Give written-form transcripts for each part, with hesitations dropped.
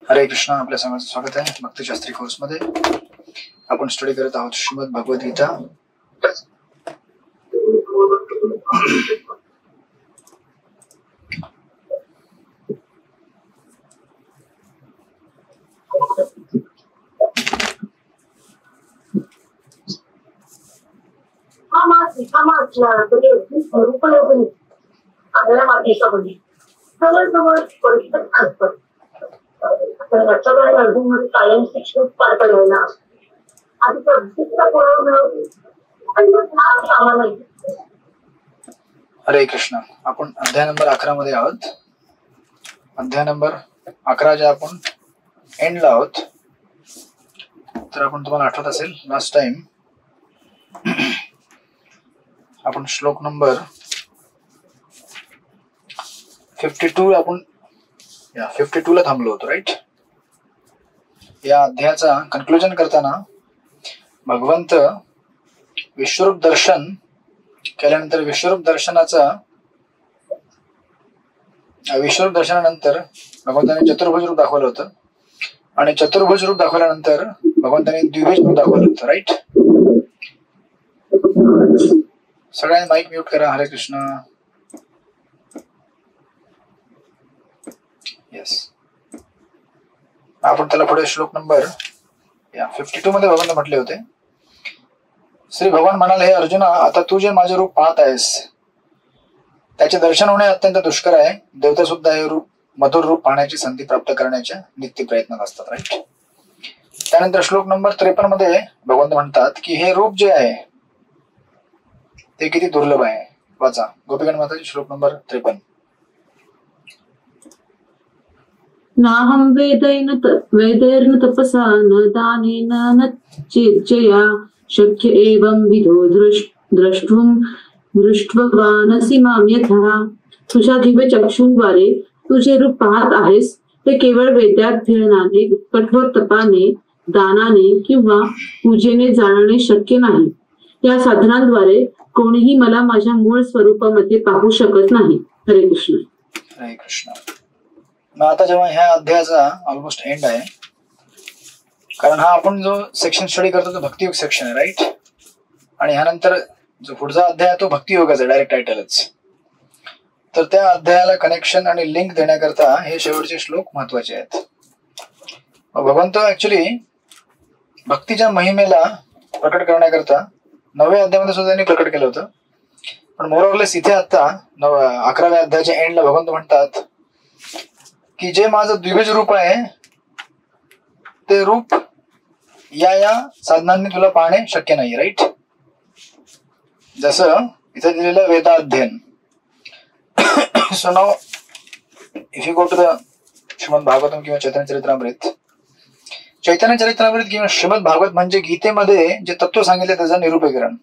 हरे कृष्णा. आपल्या सर्वांचं स्वागत आहे भक्तिशास्त्री कोर्स मध्ये. आपण स्टडी करत आहोत श्रीमद भगवद्गीता. हरे कृष्ण. आपण अध्याय नंबर 11 मध्ये आहोत. अध्याय नंबर 11 जे आपण एंडला आहोत. तर आपण तुम्हाला आठवत असेल लास्ट टाइम आपण श्लोक नंबर 52 आपण 52 ला थांबलो होतो, राईट. या अध्यायाचा कन्क्लुजन करताना भगवंत विश्वरूप दर्शन केल्यानंतर विश्वरूप दर्शनानंतर भगवंताने चतुर्भुज रूप दाखवलं होतं आणि चतुर्भुज रूप दाखवल्यानंतर भगवंताने द्विभुज रूप दाखवलं होतं, राईट. सगळ्यांनी माईक म्यूट करा. हरे कृष्ण. येस. आपण त्याला पुढे श्लोक नंबर 52 मध्ये भगवंत म्हटले होते. श्री भगवान म्हणाले, हे अर्जुना, आता तू जे माझे रूप पाहत आहेस त्याचे दर्शन होणे अत्यंत दुष्कर आहे. देवता सुद्धा हे रूप मधुर रूप पाहण्याची संधी प्राप्त करण्याच्या नित्य प्रयत्नात असतात, राईट. त्यानंतर श्लोक नंबर 53 मध्ये भगवंत म्हणतात की हे रूप जे आहे ते किती दुर्लभ आहे. वाचा गोपीगण माताजी श्लोक नंबर 53. नाहं वेदैर्न तपसा न दानेन न चेच्छया शक्य एवं विधो दृष्ट्वानसि मां यथा. तुझ्या दिव्य चक्षुंद्वारे तू जे रूप पाहत आहेस ते केवळ वेदाध्ययनाने, कठोर तपाने, दानाने किंवा पूजेने जाणणे शक्य नाही. या साधनांद्वारे कोणीही मला माझ्या मूळ स्वरूपामध्ये पाहू शकत नाही. हरे कृष्ण. हरे कृष्ण. मग आता जेव्हा ह्या अध्यायाचा ऑलमोस्ट एंड आहे, कारण हा आपण जो सेक्शन स्टडी करतो तो भक्तियोग सेक्शन आहे, राईट. आणि ह्यानंतर जो पुढचा अध्याय आहे तो भक्तियोगाचा डायरेक्ट टायटलच. तर त्या अध्यायाला कनेक्शन आणि लिंक देण्याकरता हे शेवटचे श्लोक महत्वाचे आहेत. भगवंत ऍक्च्युली भक्तीच्या महिमेला प्रकट करण्याकरता 9व्या अध्यायामध्ये सुद्धा त्यांनी प्रकट केलं होतं. पण मोरऑरलेस इथे आता 11व्या अध्यायाच्या एंडला भगवंत म्हणतात की जे माझं द्विभुज रूप आहे ते रूप या साधनांनी तुला पाहणे शक्य नाही, राईट. जसं इथे दिलेलं वेदाध्ययन. So now if you go to the Srimad Bhagavatam किंवा चैतन्य चरित्रामृत किंवा श्रीमद भागवत म्हणजे गीतेमध्ये जे तत्व सांगितले त्याचं निरूपीकरण.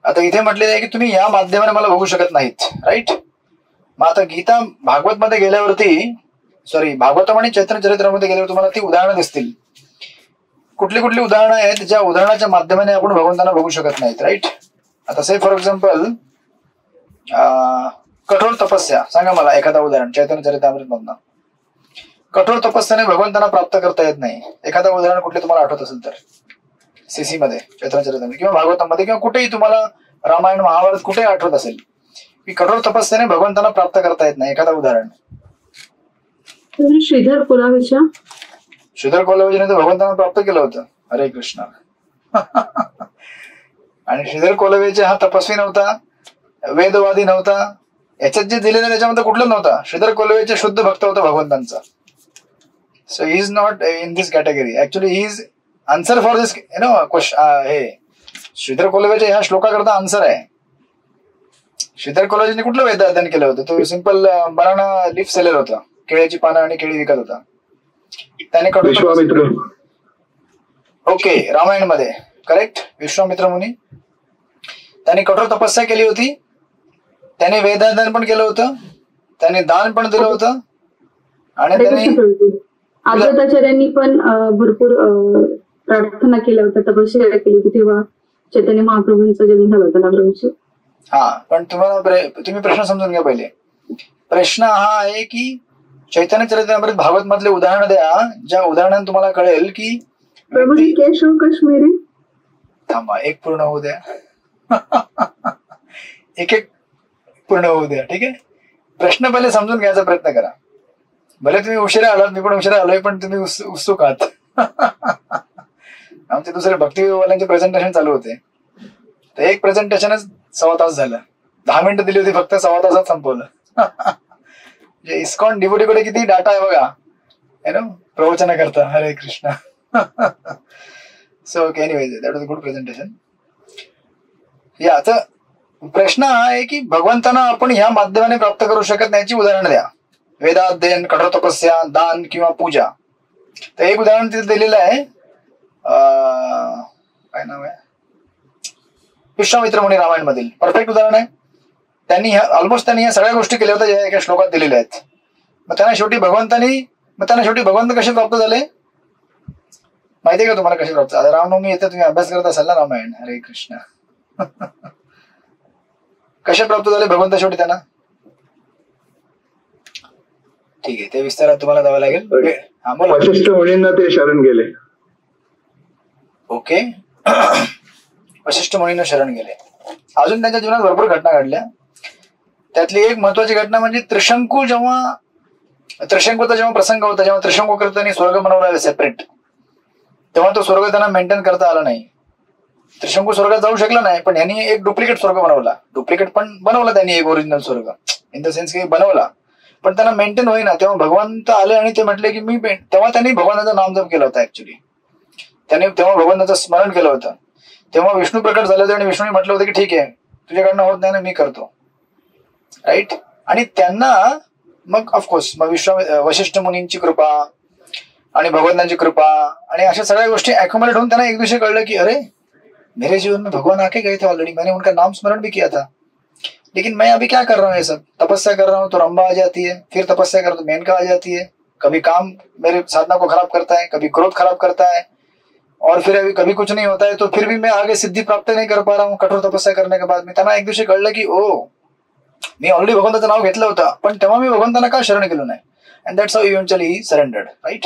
आता इथे म्हटलेलं आहे की तुम्ही या माध्यमाने मला बघू शकत नाहीत, राईट. मग आता गीता भागवत मध्ये गेल्यावरती भागवतम आणि चैतन्य चरित्रामध्ये गेल्यावर तुम्हाला ती उदाहरणं दिसतील. कुठली कुठली उदाहरणं आहेत ज्या उदाहरणाच्या माध्यमाने आपण भगवंतांना बघू शकत नाहीत, राईट. आता से फॉर एक्झाम्पल कठोर तपस्या. सांगा मला एखादा उदाहरण चैतन्य चरित्रामृत मधनं. कठोर तपस्याने भगवंतांना प्राप्त करता येत नाही. एखादा उदाहरण कुठले तुम्हाला आठवत असेल तर सीसी मध्ये, चैतन्य चरित्रामृत किंवा भागवतम मध्ये किंवा कुठेही तुम्हाला रामायण महाभारत कुठेही आठवत असेल की कठोर तपस्याने भगवंतांना प्राप्त करता येत नाही. एखादा उदाहरण. श्रीधर कोलाविजने तर भगवंतांना प्राप्त केलं होतं. हरे कृष्ण. आणि श्रीधर कोलवेचे हा तपस्वी नव्हता, वेदवादी नव्हता. याच्यात जे दिलेलं त्याच्यामध्ये कुठलं नव्हता. श्रीधर कोलवेचे शुद्ध भक्त होता भगवंतांचा. So he is not in this category. Actually he is answer for this question. हे श्रीधर कोलवेच्या ह्या श्लोकाकरता आन्सर आहे. श्रीधर कोलवेजीने कुठलं वेद अध्ययन केलं होतं. तो सिंपल बनाना लिफ सेलर होता. केळ्याची पानं आणि केळी विकत होता. त्याने ओके रामायण मध्ये करेक्ट विश्वामित्र मुनी. त्याने कठोर तपस्या केली होती. त्याने वेदाध्ययन पण केलं होतं. त्याने दान पण दिलं होतं. आणि त्यांनी आचार्यांनी पण भरपूर प्रार्थना केल्या होत्या, तपस्या केली होती. तेव्हा चैतन्य महाप्रभूंचा जन्म झाला होता ना प्रभूंची. हा, पण तुम्ही प्रश्न समजून घ्या पहिले. प्रश्न हा आहे की चैतन्य चरित्रामृत भागवत मधले उदाहरण द्या, ज्या उदाहरणाने तुम्हाला कळेल की प्रभूजी केशव काश्मीरी. थांबा, एक पूर्ण होऊ द्या. एक एक पूर्ण होऊ द्या, ठीक आहे. प्रश्न पहिले समजून घ्यायचा प्रयत्न करा. भले तुम्ही उशिरा आलात, मी पण उशिरा आलोय, पण तुम्ही उत्सुक आहात. आमचे दुसरे भक्तीवाल्यांचे प्रेझेंटेशन चालू होते, तर एक प्रेझेंटेशनच 1.25 तास झालं. 10 मिनिटं दिली होती फक्त, 1.25 तासात संपवलं. इस्कॉन डिव्होटीकडे किती डाटा आहे बघा, प्रवचन करता. हरे Krishna. So okay, anyways that was a good presentation. याचा प्रश्न हा आहे की भगवंतांना आपण ह्या माध्यमाने प्राप्त करू शकत नाही याची उदाहरण द्या. वेदाध्ययन, कठोर तपस्या, दान किंवा पूजा. तर एक उदाहरण तिथे दिलेलं आहे, काय नाव आहे, विश्वामित्र मुनी रामायण मधील परफेक्ट उदाहरण आहे. त्यांनी ऑलमोस्ट त्यांनी या सगळ्या गोष्टी केल्या होत्या ज्या एका श्लोकात दिलेल्या आहेत. मग त्यांना शेवटी भगवंत कसे प्राप्त झाले माहितीये का तुम्हाला? कसे प्राप्त? आता रामनवमी येते, तुम्ही अभ्यास करत असाल ना रामायण. हरे कृष्ण. कसे प्राप्त झाले भगवंत शेवटी त्यांना? ठीक आहे, ते विस्तारात तुम्हाला जावं लागेल. हा बोला. वशिष्ठ मुनींना ते शरण गेले. ओके. वशिष्ठ मुनींना शरण गेले. अजून त्यांच्या जीवनात भरपूर घटना घडल्या. त्यातली एक महत्वाची घटना म्हणजे त्रिशंकूचा जेव्हा प्रसंग होता, जेव्हा त्रिशंकू त्यांनी स्वर्ग बनवला सेपरेट, तेव्हा तो स्वर्ग त्यांना मेंटेन करता आला नाही. त्रिशंकू स्वर्गात जाऊ शकला नाही, पण यांनी एक डुप्लिकेट स्वर्ग बनवला. डुप्लिकेट पण बनवला त्यांनी, एक ओरिजिनल स्वर्ग इन द सेन्स की बनवला, पण त्यांना मेंटेन होईना. तेव्हा भगवंत आले आणि ते म्हटले की तेव्हा त्यांनी भगवंताचं नामजप केलं होतं. ऍक्च्युली त्यांनी तेव्हा भगवंताचं स्मरण केलं होतं. तेव्हा विष्णू प्रकट झाले होते आणि विष्णूने म्हटलं होतं की ठीक आहे, तुझ्याकडनं होत नाही ना, मी करतो. राईट. आणि त्यांना मग ऑफकोर्स मग वशिष्ठ मुनींची कृपा आणि भगवंतांची कृपा आणि अशा सगळ्या गोष्टी अॅक्युमुलेट होऊन त्यांना एक दिवशी कळलं की अरे मेरे जीवन में भगवान आके गए थे ऑलरेडी, मैंने उनका नाम स्मरण भी किया था, लेकिन मैं अभी क्या कर रहा हूँ, ये सब तपस्या कर रहा हूँ तो रंबा आ जाती है, फिर तपस्या कर तो मेनका आ जाती है, कभी काम मेरे साधना को खराब करता है, कभी क्रोध खराब करता है, और फिर अभी कभी कुछ नहीं होता है, तो फिर भी मैं आगे सिद्धि प्राप्त नहीं कर पा रहा हूँ कठोर तपस्या करने के बाद. मी त्यांना एक दिवशी कळलं की मी ऑलरेडी भगवंताचं नाव घेतलं होतं, पण तेव्हा मी भगवंतांना का शरण गेलो नाही. And that's how eventually he surrendered. Right.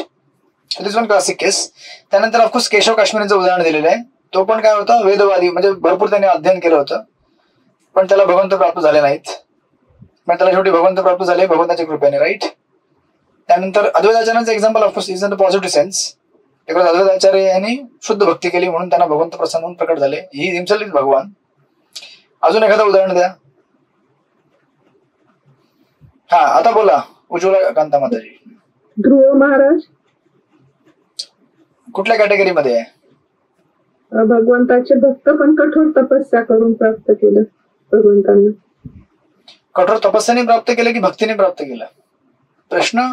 So this one classic case. त्यानंतर ऑफकोर्स केशव काश्मीरचं उदाहरण दिलेलं आहे. तो पण काय होता, वेदवादी, म्हणजे भरपूर त्याने अध्ययन केलं होतं, पण त्याला भगवंत प्राप्त झाले नाहीत. पण त्याला शेवटी भगवंत प्राप्त झाले भगवंताच्या कृपेने. राईट. त्यानंतर अद्वैताचार्यांचं example of course is in the positive sense, because Advaitacharya यांनी शुद्ध भक्ती केली म्हणून त्यांना भगवंत प्रसन्न होऊन प्रकट झाले. ही हिमसेल्फ इज भगवान. अजून एखादं उदाहरण द्या. हा, आता बोला उज्ज्वला कांता माताजी. ध्रुव महाराज कुठल्या कॅटेगरीमध्ये आहे? भगवंताचे भक्त, पण कठोर तपस्या करून प्राप्त केलं भगवंतांना. कठोर तपस्याने प्राप्त केलं की भक्तीने प्राप्त केलं? प्रश्न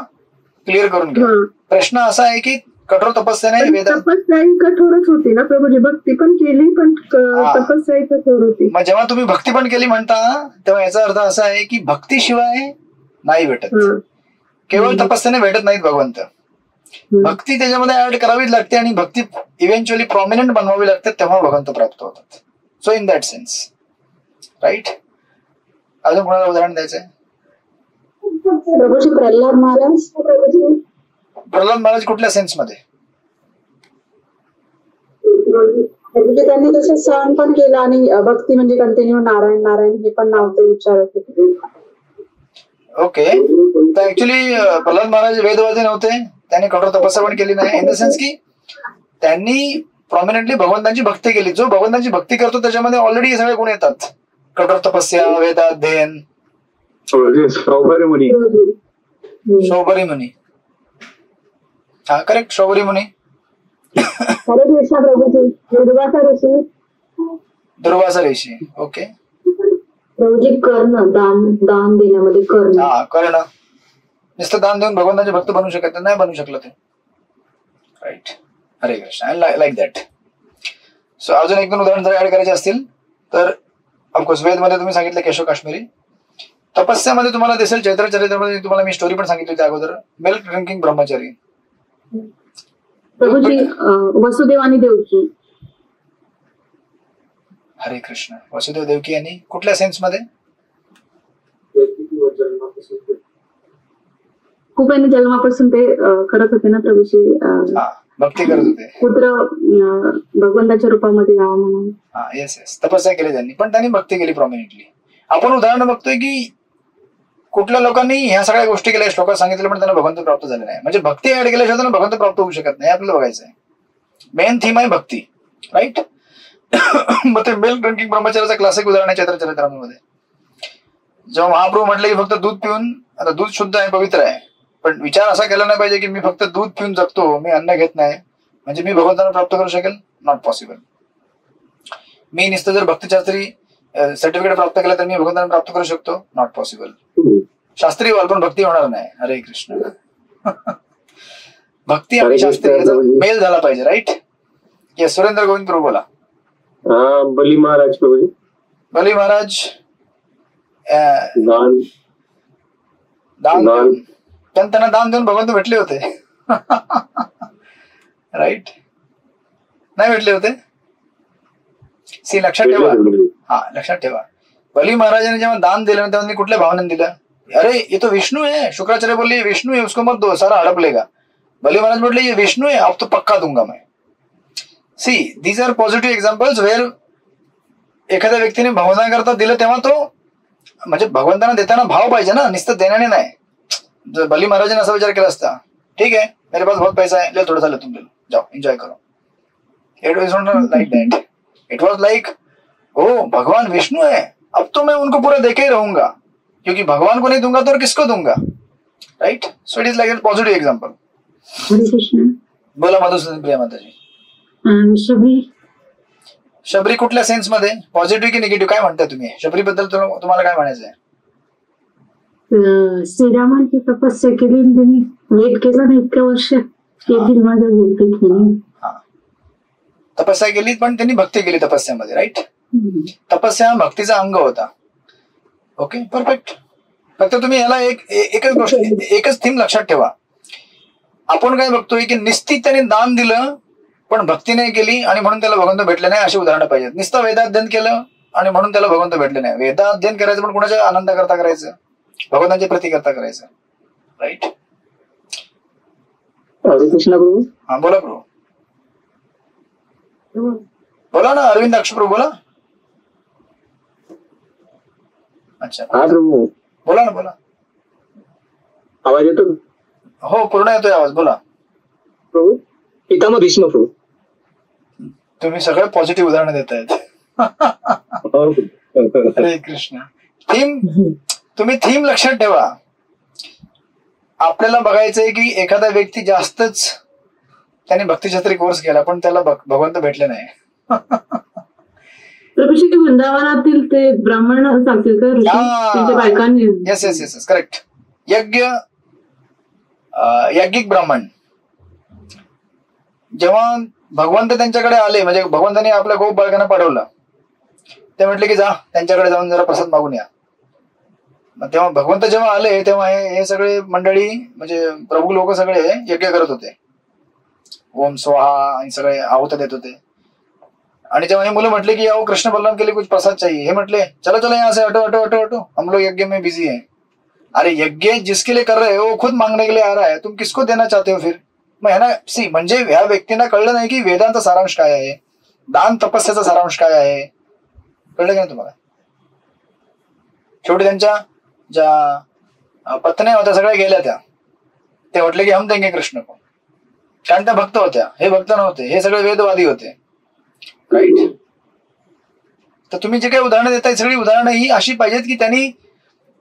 क्लिअर करून घ्या. प्रश्न असा आहे की कठोर तपस्याने तपस्या ही कठोरच होती ना प्रभूजी, भक्ती पण केली पण तपस्या ही कठोर होती. मग जेव्हा तुम्ही भक्ती पण केली म्हणता, तेव्हा याचा अर्थ असा आहे की भक्तीशिवाय नाही भेटत, केवळ तपस्याने भेटत नाहीत भगवंत. भक्ती त्याच्यामध्ये ऍड करावीच लागते आणि भक्ती इव्हेंच्युअली प्रॉमिनंट बनवावी लागते, तेव्हा भगवंत प्राप्त होतात. So in that sense. Right. अजून कोणाला उदाहरण द्यायचंय? प्रभूजी प्रल्हाद महाराज. प्रल्हाद महाराज कुठल्या सेन्स मध्ये? त्यांनी तसं सहन पण केलं आणि भक्ती म्हणजे कंटिन्यू नारायण नारायण हे पण नाव ते उच्चारत होते. ओके. तर ऍक्च्युली प्रल्हाद महाराज वेदवादी नव्हते, त्यांनी कठोर तपस्या पण केली नाही, इन द सेन्स की त्यांनी प्रॉमिनंटली भगवंतांची भक्ती केली. जो भगवंतांची भक्ती करतो त्याच्यामध्ये ऑलरेडी हे सगळे गुण येतात. कठोर तपस्या, वेदाध्ययन. शौभरी मुनी. शौभरी मुनी. हा करेक्ट, शौभरी मुनी. दुर्वासा ऋषी. ओके. कर्ण, दान देण्यामध्ये कर्ण. हा, कर्ण. नुसतं दान देऊन भगवंताचे भक्त बनू शकत नाही, बनू शकलं ते. राईट. हरे Krishna. I like that. So अजून एक दोन उदाहरण जर ऍड करायचे असतील तर ऑफकोर्स वेदमध्ये तुम्ही सांगितलं केशव काश्मीरी. तपस्यामध्ये तुम्हाला दिसेल चैत्रचरित्रामध्ये तुम्हाला मी स्टोरी पण सांगितली होती अगोदर, मिल्क ड्रिंकिंग ब्रह्मचारी. प्रभूजी वसुदेव आणि देवकी. हरे कृष्ण. वसुदेव देवकी यांनी कुठल्या सेन्स मध्ये? खूप आहे ना जन्मापासून ते करत होते ना प्रभूशी हा भक्ती करत होते. पुत्र भगवंताच्या रूपामध्ये यावं म्हणून. हा येस येस तपस्या केली त्यांनी, पण त्यांनी भक्ती केली प्रॉमिनेंटली. आपण उदाहरण बघतोय की कुठल्या लोकांनी ह्या सगळ्या गोष्टी केल्या, श्लोकात सांगितलं, पण त्यांना भगवंत प्राप्त झाले नाही. म्हणजे भक्ती ऍड केल्याशिवाय त्यांना भगवंत प्राप्त होऊ शकत नाही. आपल्याला बघायचं आहे. मेन थीम आहे भक्ती, राईट. मग ते मिल्क ड्रिंकिंग ब्रह्मचार्याचं क्लासिक उदाहरण आहे चैत्रचरित्रामध्ये. जेव्हा महाप्रभू म्हटले की फक्त दूध पिऊन, आता दूध शुद्ध आहे, पवित्र आहे, पण विचार असा केला नाही पाहिजे की मी फक्त दूध पिऊन जगतो, मी अन्न घेत नाही, म्हणजे मी भगवंतांना प्राप्त करू शकेल. Not possible. मी नुसतं जर भक्तिशास्त्री सर्टिफिकेट प्राप्त केलं तर मी भगवंतांना प्राप्त करू शकतो. Not possible. शास्त्री व्हाल पण भक्ती होणार नाही. हरे कृष्ण. भक्ती आणि शास्त्री याचा मेल झाला पाहिजे, राईट. येस सुरेंद्र गोविंद प्रभू बोला. बली महाराज प्रभू. बली महाराज दान त्यांना दान देऊन भगवंत भेटले होते. राईट. नाही भेटले होते. सी लक्षात ठेवा. हा लक्षात ठेवा. बली महाराजांनी जेव्हा दान दिलं तेव्हा त्यांनी कुठल्या भावनेने दिलं? अरे ये तो विष्णु है. शुक्राचार्य बोलले ये विष्णु है, उसको मत दो, सारा हड़प लेगा. बली महाराज बोलले ये विष्णु है, अब तो पक्का दूंगा मैं. See these are positive examples where एखाद्या व्यक्तीने भगवंतांकरता दिलं तेव्हा तो म्हणजे भगवंतांना देताना भाव पाहिजे ना, नुसतं देण्याने नाही. जर बली महाराजांनी असा विचार केला असता, ठीक है मेरे पास बहुत पैसा है, ले थोड़ा सा ले तुम, ले लो, जाओ एंजॉय करो. It was not like that. It was like oh भगवान विष्णु है, अब तो मैं उनको पूरा देके ही रहूंगा, क्योंकि भगवान को नहीं दूंगा तो और किसको दूंगा, right. So it is like positive example. हरे कृष्ण. बोला मधुसूदन प्रिया माताजी. शबरी कुठल्या सेन्स मध्ये, पॉझिटिव्ह की निगेटिव्ह, काय म्हणताय तुम्ही शबरी बद्दल? तुम्हाला काय म्हणायचंय? श्रीरामांची तपस्या केली आणि त्यांनी वेट केला ना इतक्या वर्ष, तपस्या केली पण त्यांनी भक्ती केली तपस्यामध्ये, राईट. तपस्या भक्तीचा अंग होता. Okay perfect. फक्त तुम्ही याला एकच गोष्ट, एकच थीम लक्षात ठेवा. आपण काय बघतोय की निश्चित त्याने दान दिलं पण भक्ती नाही केली आणि म्हणून त्याला भगवंत भेटले नाही, अशी उदाहरणं पाहिजेत. नुसतं वेदाध्ययन केलं आणि म्हणून त्याला भगवंत भेटले नाही. वेदाध्ययन करायचं पण कुणाच्या आनंद करता करायचं, भगवंतांच्या प्रती करता करायचं, राईट. हरे कृष्ण प्रभू. हा बोला प्रभू. बोला ना अरविंद अक्ष प्रभू बोला. अच्छा हा प्रभू बोला ना बोला. आवाज येतो? हो पूर्ण येतोय आवाज, बोला प्रभू. पितामह भीष्म प्रभू. तुम्ही सगळे पॉझिटिव्ह उदाहरणं देत आहेत. हरे कृष्ण. थीम, तुम्ही थीम लक्षात ठेवा. आपल्याला बघायचंय की एखादा व्यक्ती जास्तच त्याने भक्तिशास्त्री कोर्स केला पण त्याला भगवंत भेटले नाही. प्रभूजी वृंदावनातील ते ब्राह्मण सांगतील का त्यांच्या बायकांनी? Yes yes yes correct. यज्ञिक ब्राह्मण जेव्हा भगवंत त्यांच्याकडे आले, म्हणजे भगवंतांनी आपल्या गोप बाळकांना पाठवलं, ते म्हटले की जा त्यांच्याकडे जाऊन जरा प्रसाद मागून या. मग तेव्हा भगवंत जेव्हा आले तेव्हा हे सगळे मंडळी म्हणजे प्रभू लोक सगळे यज्ञ करत होते, ओम स्वाहा आणि सगळे आहुत देत होते. आणि जेव्हा हे मुलं म्हटले की आओ कृष्ण बलराम के लिए कुछ प्रसाद चाहिए, हे म्हटले चलो चलो यहाँ से हटो हटो हटो हटो, हम लोग यज्ञ में बिजी हैं. अरे यज्ञ जिसके लिए कर रहे हो खुद मांगने के लिए आ रहा है, तुम किसको देना चाहते हो फिर? मग ह्याना सी म्हणजे ह्या व्यक्तींना कळलं नाही की वेदांचा सारांश काय आहे, दान तपस्याचा सारांश काय आहे. कळलं की नाही तुम्हाला? शेवटी त्यांच्या ज्या पत्न्या होत्या सगळ्या गेल्या, ते म्हटले की हम देंगे कृष्ण को, कारण त्या भक्त होत्या, हे भक्त नव्हते, हे सगळे वेदवादी होते, राईट. तर तुम्ही जे काही उदाहरणं देताय सगळी उदाहरणं ही अशी पाहिजेत की त्यांनी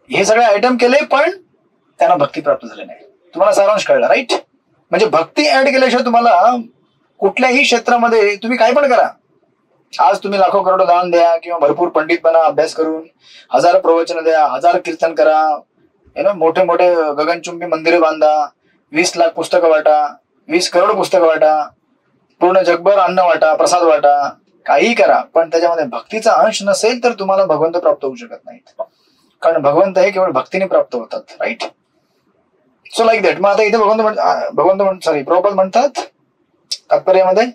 हे सगळे आयटम केले पण त्यांना भक्ती प्राप्त झाली नाही. तुम्हाला सारांश कळला, राईट. म्हणजे भक्ती ऍड केल्याशिवाय तुम्हाला कुठल्याही क्षेत्रामध्ये तुम्ही काय पण करा, आज तुम्ही लाखो करोडो दान द्या किंवा भरपूर पंडित बना, अभ्यास करून 1000 प्रवचन द्या, 1000 कीर्तन करा, मोठे मोठे गगनचुंबी मंदिरे बांधा, 20 लाख पुस्तकं वाटा, 20 करोड पुस्तकं वाटा, पूर्ण जगभर अन्न वाटा, प्रसाद वाटा, काही करा, पण त्याच्यामध्ये भक्तीचा अंश नसेल तर तुम्हाला भगवंत प्राप्त होऊ शकत नाहीत. कारण भगवंत हे केवळ भक्तीने प्राप्त होतात, राईट. So like that. मग आता इथे प्रभुपाद म्हणतात तात्पर्यामध्ये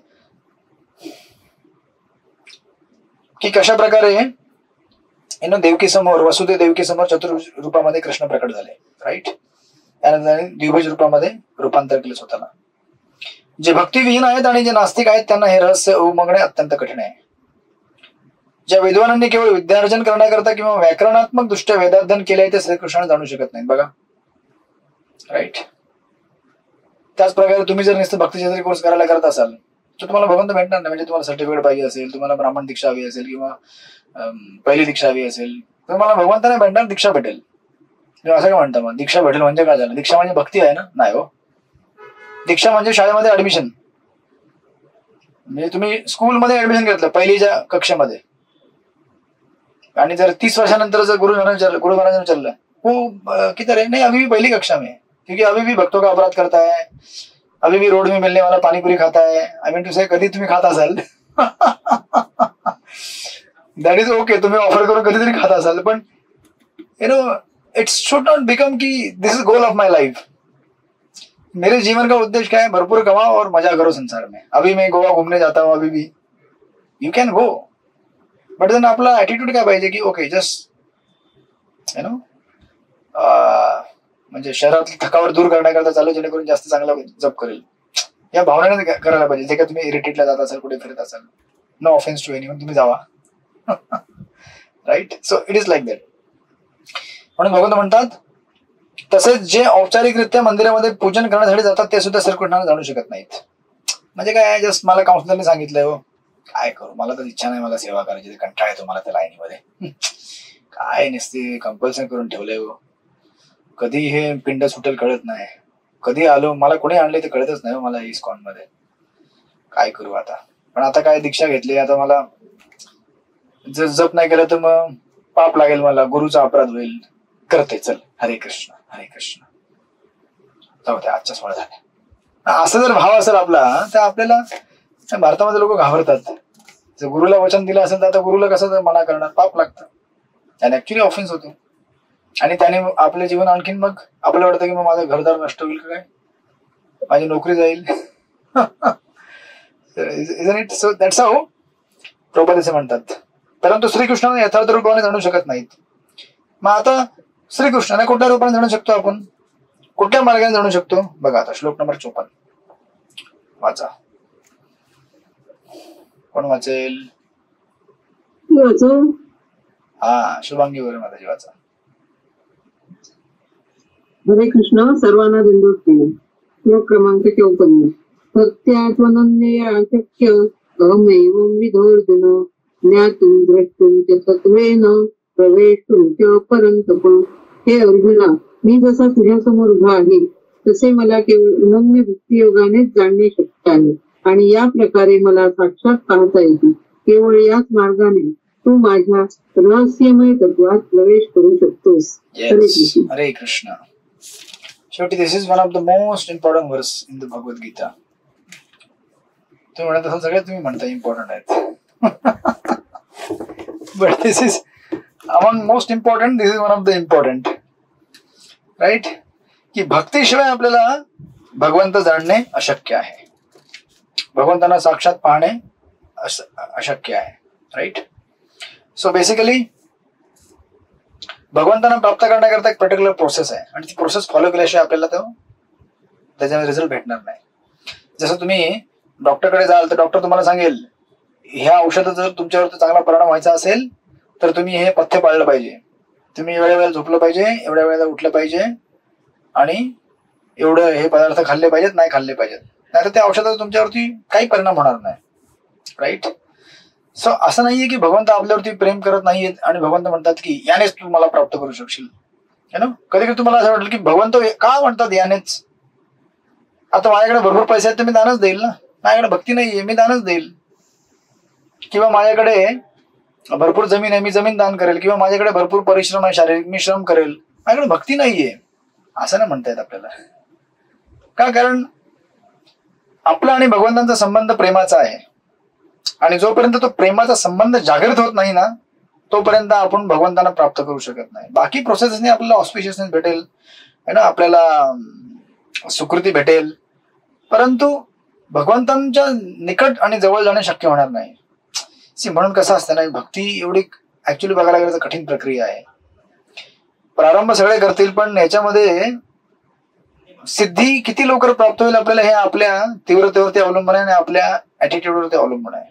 की कशा प्रकारे देवकी समोर, वसुदेव देवकी समोर चतुर्रूपामध्ये कृष्ण प्रकट झाले, राईट. त्यानंतर त्यांनी द्विभुज रूपामध्ये रूपांतर केलं स्वतःला. जे भक्तिविहीन आहेत आणि जे नास्तिक आहेत त्यांना हे रहस्य उमगणे अत्यंत कठीण आहे. ज्या विद्वानांनी केवळ विद्यार्जन करण्याकरता किंवा व्याकरणात्मक दृष्ट्या वेदाध्ययन केले ते श्रीकृष्णाने जाणू शकत नाहीत. बघा, राईट. त्याच प्रकारे तुम्ही जर नुसतं भक्तीचे कोर्स करायला करत असाल तर तुम्हाला भगवंत भेटणार नाही. म्हणजे तुम्हाला सर्टिफिकेट पाहिजे असेल, तुम्हाला ब्राह्मण दीक्षा हवी असेल किंवा पहिली दीक्षा हवी असेल तर तुम्हाला भगवंताने भेटणार, दीक्षा भेटेल. असं काय म्हणता मग दीक्षा भेटेल म्हणजे काय झालं? दीक्षा म्हणजे भक्ती आहे ना? नाही हो. दीक्षा म्हणजे शाळेमध्ये ऍडमिशन. म्हणजे तुम्ही स्कूलमध्ये ऍडमिशन घेतलं पहिलीच्या कक्षेमध्ये आणि जर 30 वर्षानंतर जर गुरु महाराज विचारलं हो किती रे, नाही अभी भी पहली कक्षा में, क्योंकि अभी भी भक्तों का अपराध करता है, अभी भी रोड में मिलने वाला पानीपुरी खाता है. आय मीन टू से कधी तुम्ही खात असाल दॅट इज ओके, तुम्ही ऑफर करून कधीतरी खात असाल, पण you know it should not become की this is goal of my life. मेरे जीवन का उद्देश्य क्या है? भरपूर कमाओ और मजा करो संसार में. अभी मैं गोवा घूमने जाता हूँ, अभी भी you can go, but then आपला ऍटिट्यूड काय पाहिजे की ओके जस्ट यु नो म्हणजे शहरातली थकावर दूर करण्याकरता चालू, जेणेकरून जास्त चांगला जप करेल या भावनेने करायला पाहिजे. जे काय तुम्ही इरिटेटला जात असाल, कुठे फिरत असाल, नो ऑफेन्स टू एनीवन, तुम्ही जावा. Right. So it is like that. म्हणून भगवंत म्हणतात तसेच जे औपचारिकरित्या मंदिरामध्ये पूजन करण्यासाठी जातात ते सुद्धा श्रीकृष्णाने जाणू शकत नाहीत. म्हणजे काय, जस्ट मला काउन्सिलरने सांगितलंय हो काय करू, मला तर इच्छा नाही मला सेवा करायची, कंटाळा येतो मला त्या लाईनीमध्ये, काय नसते कंपल्सन करून ठेवलंय हो, कधी हे पिंड सुटेल कळत नाही, कधी आलो मला कोणी आणले ते कळतच नाही मला इस्कॉन मध्ये, काय करू आता. पण आता काय दीक्षा घेतली, आता मला जर जप नाही केलं तर मग पाप लागेल, मला गुरुचा अपराध होईल, करते चल हरे कृष्ण हरे कृष्ण, जाऊ दे आजच्या सोहळा झाल्या. असं जर भाव असेल आपला तर आपल्याला, भारतामध्ये लोक घाबरतात. जर गुरुला वचन दिलं असेल तर आता गुरुला कसं मना करणार, पाप लागतं, त्याने ऍक्च्युली ऑफेन्स होतो आणि त्याने आपले जीवन आणखीन मग आपल्याला वाटतं की मग माझं घरदार नष्ट होईल का काय, माझी नोकरी जाईल. सो दॅट्स हाऊ प्रभुपाद असे म्हणतात. परंतु श्रीकृष्णाने यथार्थ रूपाने जाणू शकत नाहीत. मग आता श्रीकृष्णाने कुठल्या रूपाने जाणू शकतो आपण, कुठल्या मार्गाने जाणू शकतो? बघा आता श्लोक नंबर 54 वाचा. कोण वाचेल? हा, शुभांगी वगैरे माताजी वाचा. हरे कृष्ण. सर्वांना दंडवत केला. श्लोक क्रमांक 54. सत्यात्मनन्य अशक्य अहमेवं विधोर्जुन ज्ञातुं द्रष्टुं च सत्त्वेन प्रवेष्टुं च परन्तप. हे अर्जुना, मी जसा तुझ्यासमोर उभा आहे तसे मला केवळ अनन्य भक्तियोगानेच जाणणे शक्य आहे आणि या प्रकारे मला साक्षात पाहता येते. केवळ याच मार्गाने तू माझ्या रहस्यमय तत्वात प्रवेश करू शकतोस. हरे कृष्ण. शेवटी this is one of the most important verse in the Bhagavad Gita. तुम्ही म्हणत असाल सगळे तुम्ही म्हणता इम्पॉर्टंट आहेत, but this is among most important. This is one of the important, right. की भक्तीशिवाय आपल्याला भगवंत जाणणे अशक्य आहे, भगवंतांना साक्षात पाहणे अशक्य आहे, राईट. सो बेसिकली भगवंतांना प्राप्त करण्याकरता एक पर्टिक्युलर प्रोसेस आहे आणि ती प्रोसेस फॉलो केल्याशिवाय आपल्याला त्याच्यामध्ये रिझल्ट भेटणार नाही. जसं तुम्ही डॉक्टरकडे जाल तर डॉक्टर तुम्हाला सांगेल ह्या औषधाचा जर तुमच्यावर चांगला परिणाम व्हायचा असेल तर तुम्ही हे पथ्य पाळलं पाहिजे, तुम्ही एवढ्या वेळेला झोपलं पाहिजे, एवढ्या वेळेला उठलं पाहिजे आणि एवढं हे पदार्थ खाल्ले पाहिजेत, नाही खाल्ले पाहिजेत, नाही तर त्या औषधाचा तुमच्यावरती काही परिणाम होणार नाही, राईट. सो असं नाहीये की भगवंत आपल्यावरती प्रेम करत नाहीयेत आणि भगवंत म्हणतात की यानेच तू मला प्राप्त करू शकशील. कधी कधी तुम्हाला असं वाटेल की भगवंत का म्हणतात यानेच, आता माझ्याकडे भरपूर पैसे आहेत तर मी दानच देईल ना, माझ्याकडे भक्ती नाहीये मी दानच देईल, किंवा माझ्याकडे भरपूर जमीन आहे मी जमीन दान करेल, किंवा माझ्याकडे भरपूर परिश्रम आहे शारीरिक मी श्रम करेल, माझ्याकडे भक्ती नाहीये, असं नाही म्हणता येत आपल्याला. का? कारण आपला आणि भगवंतांचा संबंध प्रेमाचा आहे आणि जोपर्यंत तो प्रेमाचा संबंध जागृत होत नाही ना तोपर्यंत आपण भगवंतांना प्राप्त करू शकत नाही. बाकी प्रोसेसने आपल्याला ऑस्पिशियसनेस भेटेल, आपल्याला सुकृती भेटेल, परंतु भगवंतांच्या निकट आणि जवळ जाणे शक्य होणार नाही. म्हणून कसं असतं ना, भक्ती एवढी ऍक्च्युली बघायला गेलं तर कठीण प्रक्रिया आहे. प्रारंभ सगळे करतील पण याच्यामध्ये सिद्धी किती लवकर प्राप्त होईल आपल्याला हे आपल्या तीव्रतेवरती अवलंबून आहे आणि आपल्या ऍटिट्यूडवरती अवलंबून आहे.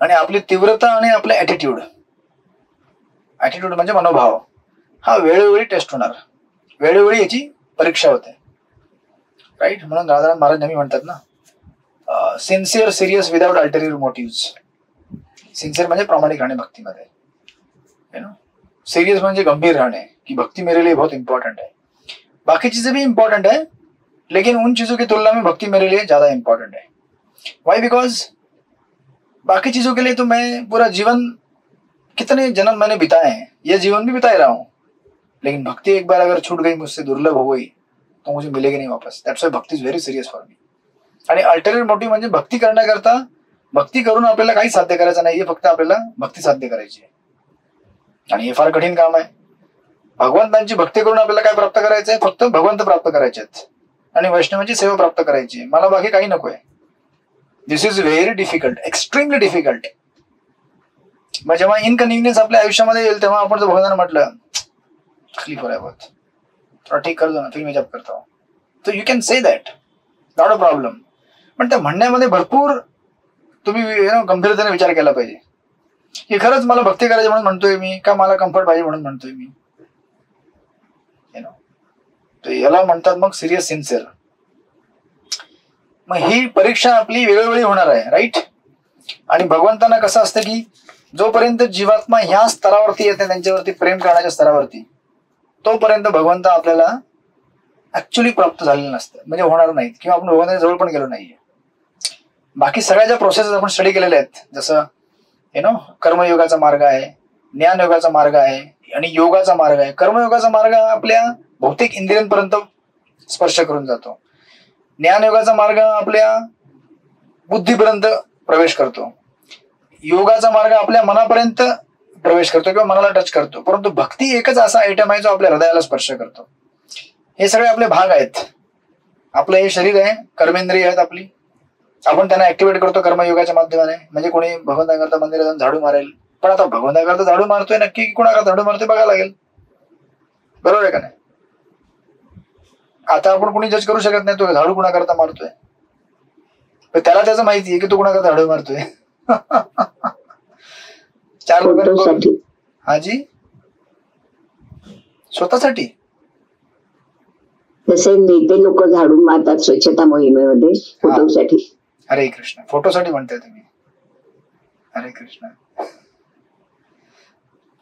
आणि आपली तीव्रता आणि आपला ऍटिट्यूड म्हणजे मनोभाव हा वेळोवेळी टेस्ट होणार, वेळोवेळी याची परीक्षा होते. राईट. म्हणून राधाराम महाराज नेहमी म्हणतात ना, sincere serious without ulterior motive. Sincere म्हणजे प्रामाणिक राहणे भक्तीमध्ये, यू नो. सिरियस म्हणजे गंभीर राहणे की भक्ति मेरे लिए बहुत इंपॉर्टेंट है. बाकी चीजें भी इंपॉर्टेंट है लेकिन उन चीजों की तुलना में भक्ति मेरे लिए ज्यादा इंपॉर्टेंट है. वाई? बिकॉज बाकी चीजों के लिए तो मैं पूरा जीवन, कितने जन्म मैंने बिताए हैं, ये जीवन भी बिता ही रहा हूं, लेकिन भक्ति एक बार अगर छूट गई मुझसे, दुर्लभ हो गई, तो मुझे मिलेगी नहीं वापस. दैट्स व्हाई भक्ति is very serious for me. आणि अल्टरनेट मोटिव्ह म्हणजे भक्ती करण्याकरता, भक्ती करून आपल्याला काही साध्य करायचं नाहीये, फक्त आपल्याला भक्ती साध्य करायची आहे. आणि हे फार कठीण काम आहे. भगवंतांची भक्ती करून आपल्याला काय प्राप्त करायचं आहे? फक्त भगवंत प्राप्त करायचे आहेत आणि वैष्णवाची सेवा प्राप्त करायची आहे. मला बाकी काही नकोय. This is very difficult, extremely difficult. मग जेव्हा इनकन्व्हिनियन्स आपल्या आयुष्यामध्ये येईल तेव्हा आपण जर भगवान म्हटलं तकलीफ हो रहा है बहुत, थोड़ा ठीक कर दो ना, फिर मैं जब करता हूँ, तो you can say that, not a problem. पण त्या म्हणण्यामध्ये भरपूर तुम्ही गंभीरतेने विचार केला पाहिजे की खरंच मला भक्ती करायची म्हणून म्हणतोय मी, का मला कम्फर्ट पाहिजे म्हणून म्हणतोय मी. तर याला म्हणतात मग सिरियस सिन्सिअर. मग ही परीक्षा आपली वेळोवेळी होणार आहे. राईट. आणि भगवंतांना कसं असतं की जोपर्यंत जीवात्मा ह्या स्तरावरती येते, त्यांच्यावरती प्रेम करण्याच्या स्तरावरती, तोपर्यंत भगवंत आपल्याला ऍक्च्युली प्राप्त झालेलं नसतं, म्हणजे होणार नाहीत, किंवा आपण भगवंताच्या जवळ पण गेलो नाहीये. बाकी सगळ्या ज्या प्रोसेस आपण स्टडी केलेल्या आहेत, जसं कर्मयोगाचा मार्ग आहे, ज्ञानयोगाचा मार्ग आहे आणि योगाचा मार्ग आहे. कर्मयोगाचा मार्ग आपल्या भौतिक इंद्रियांपर्यंत स्पर्श करून जातो. ज्ञानयोगाचा मार्ग आपल्या बुद्धीपर्यंत प्रवेश करतो. योगाचा मार्ग आपल्या मनापर्यंत प्रवेश करतो किंवा मनाला टच करतो. परंतु भक्ती एकच असा आयटम आहे जो आपल्या हृदयाला स्पर्श करतो. हे सगळे आपले भाग आहेत. आपलं हे शरीर आहे, कर्मेंद्रिय आहेत आपली, आपण त्यांना ऍक्टिव्हेट करतो कर्मयोगाच्या माध्यमाने. म्हणजे कोणी भगवंताकरता मंदिरात जाऊन झाडू मारेल, पण आता भगवंताकरता झाडू मारतोय नक्की की कोणाकरता झाडू मारतोय बघायला लागेल. बरोबर आहे का नाही? आता आपण कोणी जज करू शकत नाही तो झाडू कुणाकरता मारतोय, पण त्याला त्याचं माहिती आहे की तो कुणाकरता झाडू मारतोय. चार लोकांसाठी. हाजी, स्वतःसाठी. जसे नेते लोक झाडू मारतात स्वच्छता मोहिमेमध्ये फोटोसाठी. हरे कृष्ण. फोटोसाठी म्हणताय तुम्ही? हरे कृष्ण.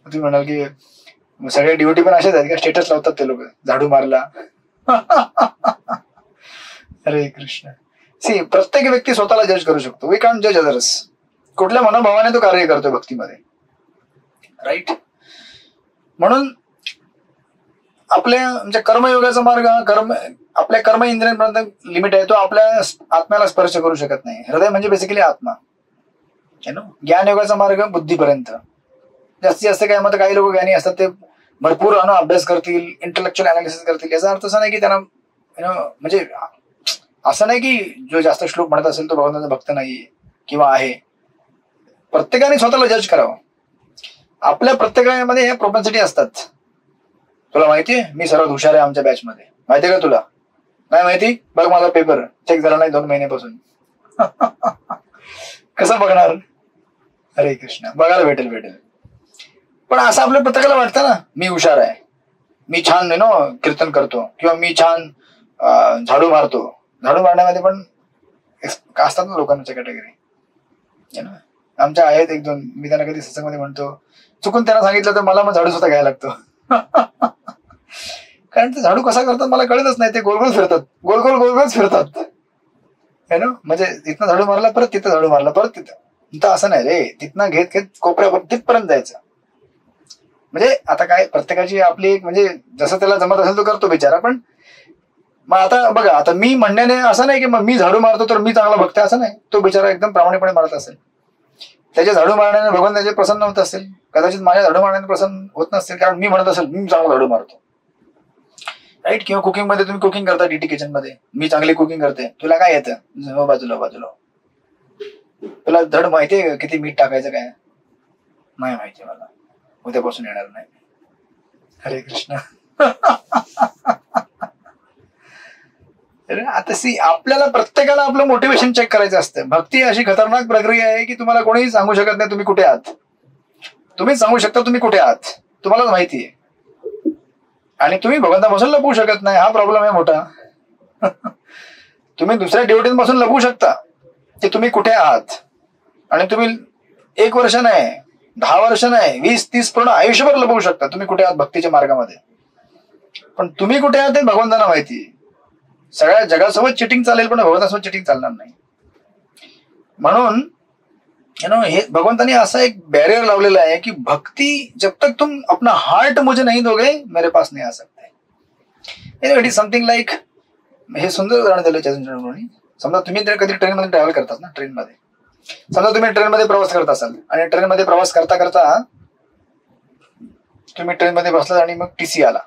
तुम्ही म्हणाल की सगळे ड्युटी पण असेच आहेत का, स्टेटस लावतात ते लोक झाडू मारला. हरे कृष्ण. सी, प्रत्येक व्यक्ती स्वतःला जज करू शकतो. वी कांट जज अदर्स. कुठल्या मनोभावाने तो कार्य करतोय भक्तीमध्ये. राईट. म्हणून आपल्या म्हणजे कर्मयोगाचा मार्ग, आपल्या कर्म इंद्रियांपर्यंत लिमिट आहे. तो आपल्या आत्म्याला स्पर्श करू शकत नाही. हृदय म्हणजे बेसिकली आत्मा. ज्ञानयोगाचा मार्ग बुद्धीपर्यंत. जास्तीत जास्त काय मत, काही लोक ज्ञानी असतात ते भरपूर अभ्यास करतील, इंटेलेक्च्युअल अनालिसिस करतील. याचा अर्थ असा नाही की त्यांना म्हणजे असं नाही की जो जास्त श्लोक म्हणत असेल तो भगवंताचा भक्त नाहीये किंवा आहे. प्रत्येकाने स्वतःला जज करावं. आपल्या प्रत्येकामध्ये ह्या प्रोपेन्सिटी असतात. तुला माहितीये मी सर्वात हुशार आहे आमच्या बॅच मध्ये, माहितीये का तुला? नाही माहिती? बघ माझा पेपर चेक झाला नाही 2 महिन्यापासून. कसं बघणार? हरे कृष्ण. बघायला भेटेल. पण असं आपल्या प्रत्येकाला वाटतं ना, मी हुशार आहे, मी छान कीर्तन करतो किंवा मी छान झाडू मारतो. झाडू मारण्यामध्ये पण असतात ना लोकांच्या कॅटेगरी. आमच्या आहेत 1-2. मी त्यांना कधी सत्संगमध्ये म्हणतो, चुकून त्यांना सांगितलं तर मला मग झाडू स्वतः घ्यायला लागतो. कारण ते झाडू कसा करतात मला कळतच नाही. ते गोलगोल फिरतात, गोलगोल फिरतात. म्हणजे तिथनं झाडू मारला, परत तिथं झाडू मारला, परत तिथं. असं नाही रे, तिथनं घेत कोपऱ्यापर्यंत तिथपर्यंत जायचं. म्हणजे आता काय, प्रत्येकाची आपली एक, म्हणजे जसं त्याला जमत असेल तो करतो बिचारा. पण मग आता बघा, आता मी म्हणण्याने असं नाही की मग मी झाडू मारतो तर मी चांगला भक्त, असं नाही. तो बिचारा एकदम प्रामाणिकपणे मारत असेल, त्याच्या झाडू मारण्याने भगवान त्याचे प्रसन्न होत असेल. कदाचित माझ्या झाडू मारण्याने प्रसन्न होत नसतील, कारण मी म्हणत असेल मी चांगला झाडू मारतो. राईट. किंवा कुकिंग मध्ये तुम्ही कुकिंग करता डीटी किचन मध्ये, मी चांगली कुकिंग करते, तुला काय येतं? बाजूला. तुला धड माहितीये किती मीठ टाकायचं काय? नाही माहिती मला, उद्यापासून येणार नाही. हरे कृष्ण. आता सी आपल्याला प्रत्येकाला आपलं मोटिवेशन चेक करायचं असतं. भक्ती अशी खतरनाक प्रक्रिया आहे की तुम्हाला कोणीही सांगू शकत नाही तुम्ही कुठे आहात. तुम्हीच सांगू शकता तुम्ही कुठे आहात, तुम्हालाच माहिती आहे. आणि तुम्ही भगवंतापासून लपवू शकत नाही, हा प्रॉब्लेम आहे मोठा. तुम्ही दुसऱ्या डिवोटींपासून लपवू शकता की तुम्ही कुठे आहात, आणि तुम्ही 1 वर्ष नाही, 10 वर्ष नाही, 20-30 पूर्ण आयुष्यभर लपवू शकता तुम्ही कुठे आहात भक्तीच्या मार्गामध्ये. पण तुम्ही कुठे आहात ते भगवंतांना माहिती आहे. सगळ्या जगासोबत चिटिंग चालेल पण भगवंतासोबत चिटिंग चालणार नाही. म्हणून हे भगवंतानी असा एक बॅरियर लावलेला आहे की भक्ती जब तक तुम अपना हार्ट मुझे नहीं दोगे मेरे पास नहीं आ सकते. इट इज समथिंग लाईक, हे सुंदर उदाहरण दिलं चंद्रप्रभूंनी. समजा तुम्ही कधी ट्रेनमध्ये ट्रॅव्हल करतात ना, ट्रेनमध्ये समजा तुम्ही ट्रेनमध्ये प्रवास करत असाल आणि ट्रेनमध्ये प्रवास करता करता तुम्ही ट्रेनमध्ये बसलात आणि मग टीसी आला.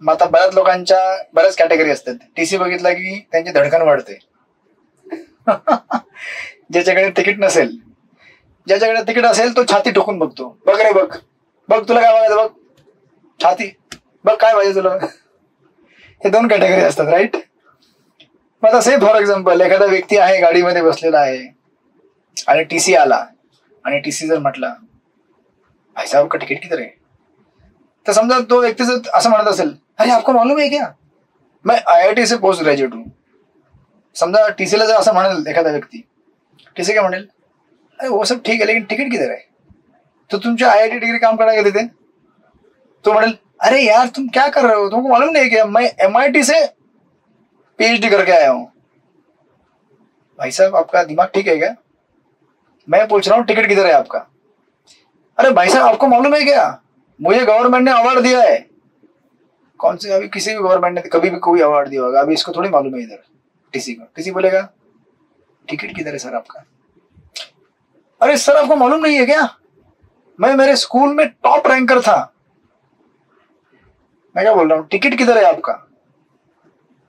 मग आता बऱ्याच लोकांच्या बऱ्याच कॅटेगरी असतात. टीसी बघितला की त्यांची धडकन वाढते. ज्याच्याकडे तिकीट नसेल, ज्याच्याकडे तिकीट असेल तो छाती ठोकून बघतो. बघ रे बघ, बघ तुला काय बघायचं, बघ छाती, बघ काय पाहिजे तुला. हे 2 कॅटेगरी असतात, राईट. मग आता से फॉर एक्झाम्पल एखादा व्यक्ती आहे गाडीमध्ये बसलेला आहे आणि टीसी आला आणि टीसी जर म्हटला भाई साहब का तिकीट किधर आहे, तर समजा तो व्यक्ती जर असं म्हणत असेल, अरे आपको मालूम है क्या मैं IIT से पोस्ट ग्रॅज्युएट हूँ. समजा टीसीला जर असं म्हणेल एखादा व्यक्ती, टीसी काय म्हणेल, अरे वो सब ठीक है लेकिन टिकट किधर है. तो तुमच्या IIT डिग्री काम करायला तिथे. तो म्हणेल, अरे यार तुम क्या कर रहे हो, तुमको मालूम नहीं क्या मैं MIT से PhD करके आया हूँ. भाई साहब आपका दिमाग ठीक है क्या, मैं पूछ रहा हूँ टिकट किधर है आपका. अरे भाई साहब आपको मालूम है क्या मुझे गवर्नमेंट ने अवार्ड दिया है. कौन से, अभी किसी भी गवर्नमेंट ने कभी भी कोई अवार्ड दिया होगा, अभी इसको थोड़ी मालूम है इधर टीसी को. टीसी बोलेगा टिकट किधर है सर आपका. अरे सर आपको मालूम नहीं है क्या मैं मेरे स्कूल में टॉप रैंकर था. मैं क्या बोल रहा हूँ, टिकट किधर है आपका.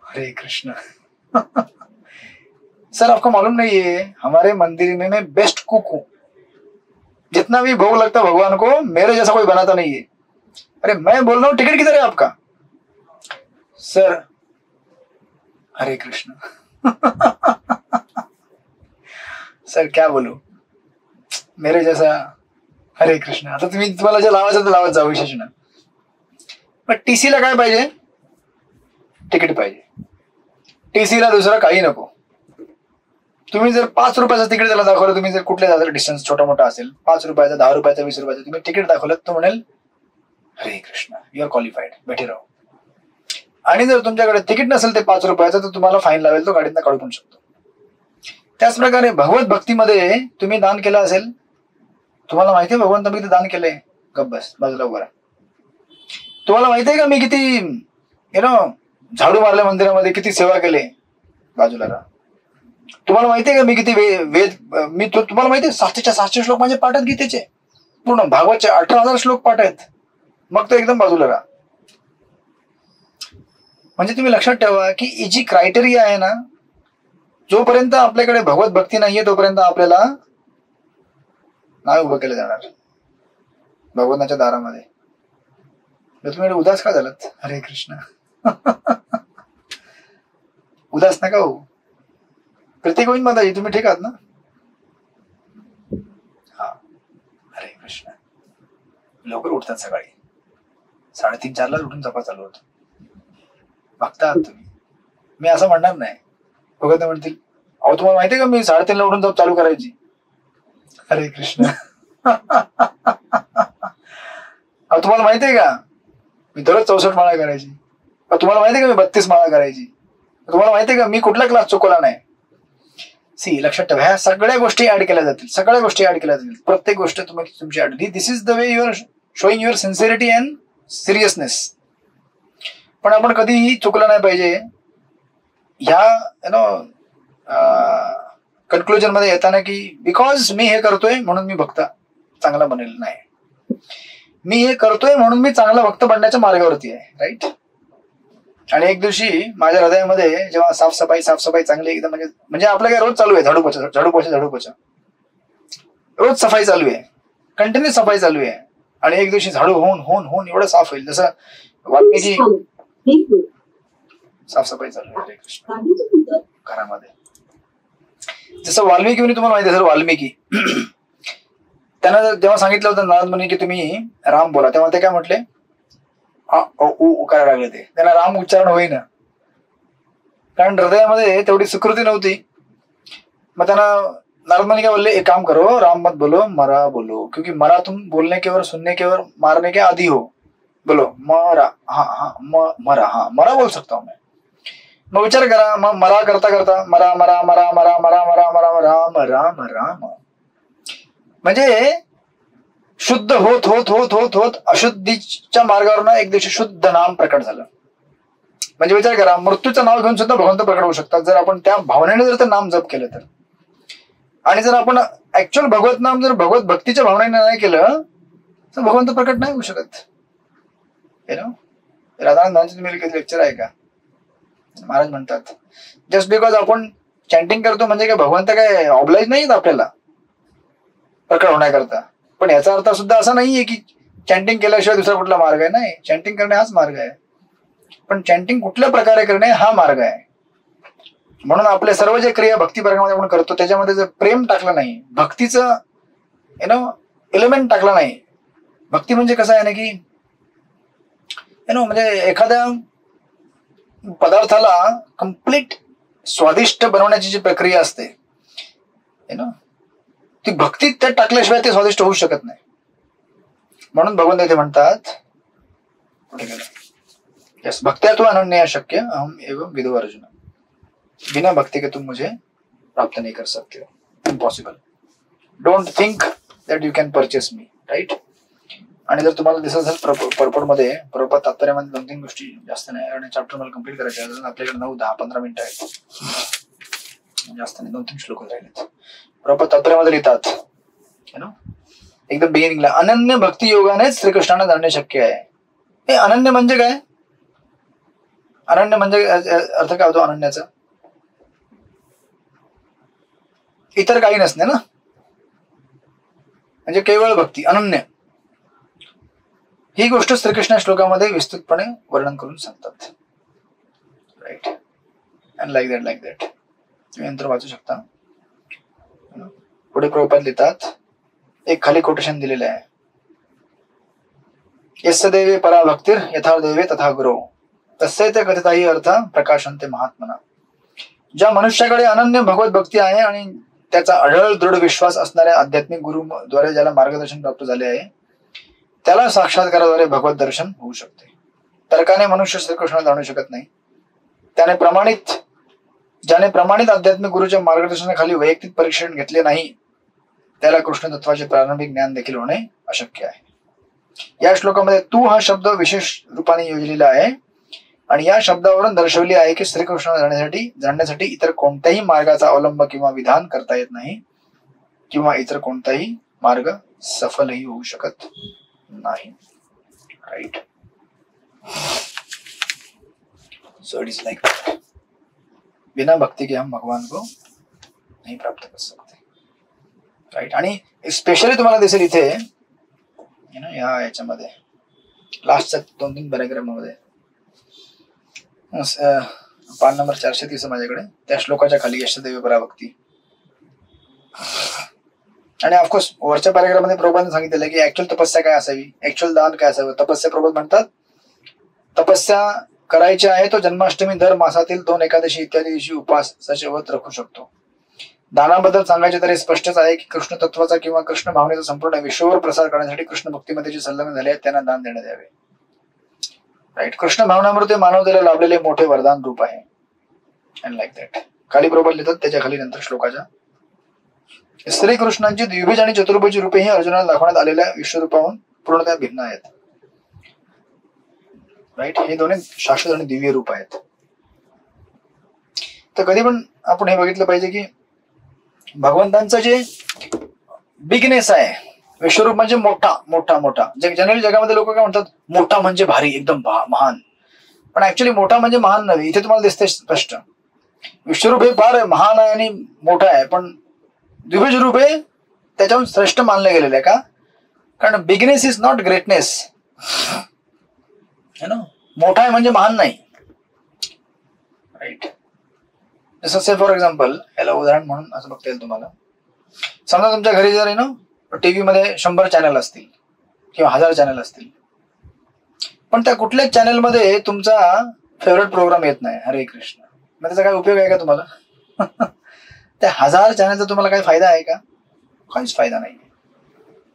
हरे कृष्ण. सर आपको मालूम नहीं है हमारे मंदिर में मैं बेस्ट कुक हूं, जितना भी भोग लगता भगवान को मेरे जैसा कोई बनाता नहीं है. अरे मैं बोल रहा हूं टिकट किधर है आपका. सर हरे कृष्ण. सर क्या बोलू, मेरे जैसा. हरे कृष्ण. आता तुम्हाला जे लावायचं ते लावत जा, विशेष ना. पण टीसीला काय पाहिजे, तिकीट पाहिजे. टीसीला दुसरं काही नको. तुम्ही जर 5 रुपयाचं तिकीट त्याला दाखवलं, तुम्ही जर कुठल्या जायचं डिस्टन्स छोटा मोठा असेल, 5 रुपयाचा, 10 रुपयाचा, 20 रुपयाचा तुम्ही तिकीट दाखवलं, तो म्हणेल हरे कृष्ण यू आर क्वालिफाईड, बैठे राहो. आणि जर तुमच्याकडे तिकीट नसेल ते 5 रुपयाचं, तर तुम्हाला फाईन लावेल, तो गाडीतनं काढू पण शकतो. त्याचप्रकारे भगवत भक्तीमध्ये तुम्ही दान केलं असेल, तुम्हाला माहितीये भगवंत मी किती दान केलंय, गप बस बाजूला उभा. तुम्हाला माहितीये का मी किती झाडू मारले मंदिरामध्ये, किती सेवा केले, बाजूला राहा. तुम्हाला माहितीये का मी किती वेद मी तुम्हाला माहितीये 700 श्लोक माझे पाठ आहेत गीतेचे, पूर्ण भागवतचे 18,000 श्लोक पाठ आहेत. मग तो एकदम बाजूला राहा. म्हणजे तुम्ही लक्षात ठेवा की ही जी क्रायटेरिया आहे ना, जोपर्यंत आपल्याकडे भगवत भक्ती नाहीये तोपर्यंत आपल्याला नाही उभं केलं जाणार भगवंताच्या दारामध्ये. तुम्ही उदास का झालात. हरे कृष्ण. उदास नका हो. प्रत्येक गोविंद माताजी तुम्ही ठीक आहात ना. हा हरे कृष्ण. लवकर उठतात सकाळी 3:30-4 उठून जपा चालू होतो. बघता आहात तुम्ही. मी असं म्हणणार नाही. भगवंत म्हणतील अहो तुम्हाला माहितीये का मी 3:30 उठून जप चालू करायची. हरे कृष्ण. अहो तुम्हाला माहितीये का मी दररोज 64 माळा करायची. तुम्हाला माहितीये का मी 32 माळा करायची. तुम्हाला माहितीये का मी कुठला क्लास चुकवला नाही. सी लक्षात ठेवा, ह्या सगळ्या गोष्टी ऍड केल्या जातील. सगळ्या गोष्टी ऍड केल्या जातील. प्रत्येक गोष्ट तुम्ही तुमची add. This is the way you are showing your sincerity and seriousness. पण आपण कधीही चुकलं नाही पाहिजे. ह्या कन्क्लुजन मध्ये येताना की बिकॉज मी हे करतोय म्हणून मी भक्त चांगला बनेल नाही. मी हे करतोय म्हणून मी चांगला भक्त बनण्याच्या मार्गावरती आहे. राईट. आणि एक दिवशी माझ्या हृदयामध्ये जेव्हा साफसफाई चांगली एकदम म्हणजे आपलं काय रोज चालू आहे, झाडू पोछा रोज सफाई चालू आहे, कंटिन्यू सफाई चालू आहे. आणि एक दिवशी झाडू होऊन एवढं साफ होईल जसं वाल्मिकी साफसफाई चालू आहे घरामध्ये. जसं वाल्मिकी तुम्हाला माहिती असेल, वाल्मिकी त्यांना जेव्हा सांगितलं होतं नारद मुनी की तुम्ही राम बोला, तेव्हा ते काय म्हटले, करायला लागले. ते त्यांना राम उच्चारण होईना, कारण हृदयामध्ये तेवढी सुकृती नव्हती. मग त्यांना नारद मुनी काय बोलले, एक काम करो, राम मत बोलो, मरा बोलो, क्योंकि मरा तुम बोलने के और सुनने के और मारने के आदि हो. बोलो मरा, हाँ मरा, हाँ मरा बोल सकता हूं मैं. मग विचार करा, मग मरा करता करता मरा मरा मरा मरा मरा मरा मरा राम राम राम, म्हणजे शुद्ध होत होत होत होत होत अशुद्धीच्या मार्गावरून एक दिवशी शुद्ध नाम प्रकट झालं. म्हणजे विचार करा, मृत्यूचं नाव घेऊन सुद्धा भगवंत प्रकट होऊ शकतात जर आपण त्या भावनेने जर ते नाम जप केलं तर. आणि जर आपण ऍक्च्युअल भगवत नाम जर भगवत भक्तीच्या भावनेने नाही केलं तर भगवंत प्रकट नाही होऊ शकत. राधानंद महाराज तुम्ही कधी लेक्चर आहे का? महाराज म्हणतात जस्ट बिकॉज आपण चॅन्टिंग करतो म्हणजे काय भगवंत काय ऑब्लाइज नाहीत आपल्याला प्रकट होण्याकरता. पण याचा अर्थ सुद्धा असा नाहीये की चॅन्टिंग केल्याशिवाय दुसरा कुठला मार्ग आहे. नाही, चॅन्टिंग करणे हाच मार्ग आहे, पण चॅन्टिंग कुठल्या प्रकारे करणे हा मार्ग आहे. म्हणून आपले सर्व जे क्रिया भक्ती मार्गामध्ये आपण करतो त्याच्यामध्ये जर प्रेम टाकलं नाही, भक्तीचं एलिमेंट टाकला नाही. भक्ती म्हणजे कसं आहे ना की म्हणजे एखाद्या पदार्थाला कम्प्लीट स्वादिष्ट बनवण्याची जी प्रक्रिया असते ती भक्तीत त्यात टाकल्याशिवाय ते स्वादिष्ट होऊ शकत नाही. म्हणून भगवंत इथे म्हणतात, कुठे गेलं, यस, भक्त्या तू अनन्य शक्य अहम एवं विदो अर्जुन, बिना भक्ति के तुम मुझे प्राप्त नहीं कर सकते हो, impossible. Don't think that you can purchase me, right. आणि जर तुम्हाला दिसत असेल पर्पडमध्ये, प्रभुपाद तात्पर्यामध्ये 2-3 गोष्टी जास्त नाही, आणि चॅप्टर मला कम्प्लीट करायचे आहे. आपल्याकडे 9, 10, 15 मिनिटं आहेत, जास्त नाही, 2-3 श्लोक राहिलेत. प्रभुपाद तात्पर्यामध्ये लिहितात एकदम बिगिनिंगला, अनन्य भक्ती योगाने श्रीकृष्णांना जाणणे शक्य आहे. हे अनन्य म्हणजे काय? अनन्य म्हणजे अर्थ काय होतो अनन्याचा? इतर काही नसणे ना, म्हणजे केवळ भक्ती, अनन्य. ही गोष्ट श्रीकृष्ण श्लोकामध्ये विस्तृतपणे वर्णन करून सांगतात, राईट. अँड लाईक दॅट तुम्ही नंतर वाचू शकता. पुढे प्रभुपाद लिहितात, एक खाली कोटेशन दिलेलं आहे, यस्य देवे परा भक्तीर यथा देवे तथा गुरो तस्य ते कथिताही अर्थ प्रकाशन्ते महात्मना. ज्या मनुष्याकडे अनन्य भगवत भक्ती आहे आणि त्याचा अढळ दृढ विश्वास असणाऱ्या आध्यात्मिक गुरुद्वारे ज्याला मार्गदर्शन प्राप्त झाले आहे त्याला साक्षात्काराद्वारे भगवत दर्शन होऊ शकते. तर्काने मनुष्य श्रीकृष्ण जाणू शकत नाही. ज्याने प्रमाणित आध्यात्मिक गुरुच्या मार्गदर्शनाखाली वैयक्तिक परीक्षण घेतले नाही त्याला कृष्ण तत्वाचे प्रारंभिक ज्ञान देखील होणे अशक्य आहे. या श्लोकामध्ये तू हा शब्द विशेष रूपाने योजलेला आहे आणि या शब्दावरून दर्शवले आहे की श्रीकृष्ण जाणण्यासाठी इतर कोणत्याही मार्गाचा अवलंब किंवा विधान करता येत नाही किंवा इतर कोणताही मार्ग सफलही होऊ शकत नाही, right. So it is like बिना भक्ति के हम भगवान को नहीं प्राप्त कर सकते, राईट. आणि स्पेशली तुम्हाला दिसेल इथे याच्यामध्ये लास्टच्या 2-3 पॅराग्राफमध्ये पान नंबर 430 माझ्याकडे, त्या श्लोकाच्या खाली यशदेवी पराभक्ती. आणि ऑफकोर्स वरच्या पॅराग्राफमध्ये प्रभुपादांनी सांगितलेलं आहे की ऍक्च्युअल तपस्या काय असावी, ऍक्च्युअल दान काय असावं. तपस्या प्रभुपाद म्हणतात, तपस्या करायची आहे तो जन्माष्टमी, दर मासातील 2 एकादशी इत्यादी दिवशी उपवासाचे व्रत राखू शकतो. दानाबद्दल सांगायचे तर हे स्पष्टच आहे की कृष्ण तत्वाचा किंवा कृष्ण भावनेचा संपूर्ण विश्वभर प्रसार करण्यासाठी कृष्ण भक्तीमध्ये जे संलग्न झाले आहेत त्यांना दान देण्यात यावे, राईट. कृष्ण भावनामृत मानवतेला लाभलेले मोठे वरदान रूप आहे. अँड लाईक दॅट खाली प्रभुपाद लिहितात, त्याच्या खाली नंतर श्लोकाच्या श्रीकृष्णांची द्विभुज आणि चतुर्भुज रूपे ही अर्जुनाला दाखवण्यात आलेल्या विश्वरूपाहून पूर्णतः भिन्न आहेत, राईट. हे दोन्ही शाश्वत आणि दिव्य रूप आहेत. तर कधी पण आपण हे बघितलं पाहिजे की भगवंतांचं जे बिगनेस आहे, विश्वरूप म्हणजे मोठा मोठा मोठा. जनरली जगामध्ये लोक काय म्हणतात, मोठा म्हणजे भारी, एकदम महान. पण ऍक्च्युली मोठा म्हणजे महान नव्हे. इथे तुम्हाला दिसते स्पष्ट विश्वरूप हे फार महान आहे आणि मोठा आहे, पण द्विभुज रूप हे त्याच्याहून श्रेष्ठ मानले गेलेले आहे. का? कारण बिगनेस इज नॉट ग्रेटनेस. मोठा आहे म्हणजे महान नाही. राईट. जसं से फॉर एक्झाम्पल, याला उदाहरण म्हणून असं बघता येईल तुम्हाला. समजा तुमच्या घरी जर टीव्ही मध्ये 100 चॅनल असतील किंवा 1000 चॅनल असतील, पण त्या कुठल्याच चॅनलमध्ये तुमचा फेवरेट प्रोग्राम येत नाही, हरे कृष्ण, मग त्याचा काय उपयोग आहे का तुम्हाला? त्या 1000 चॅनलचा तुम्हाला काही फायदा आहे का? काहीच फायदा नाही.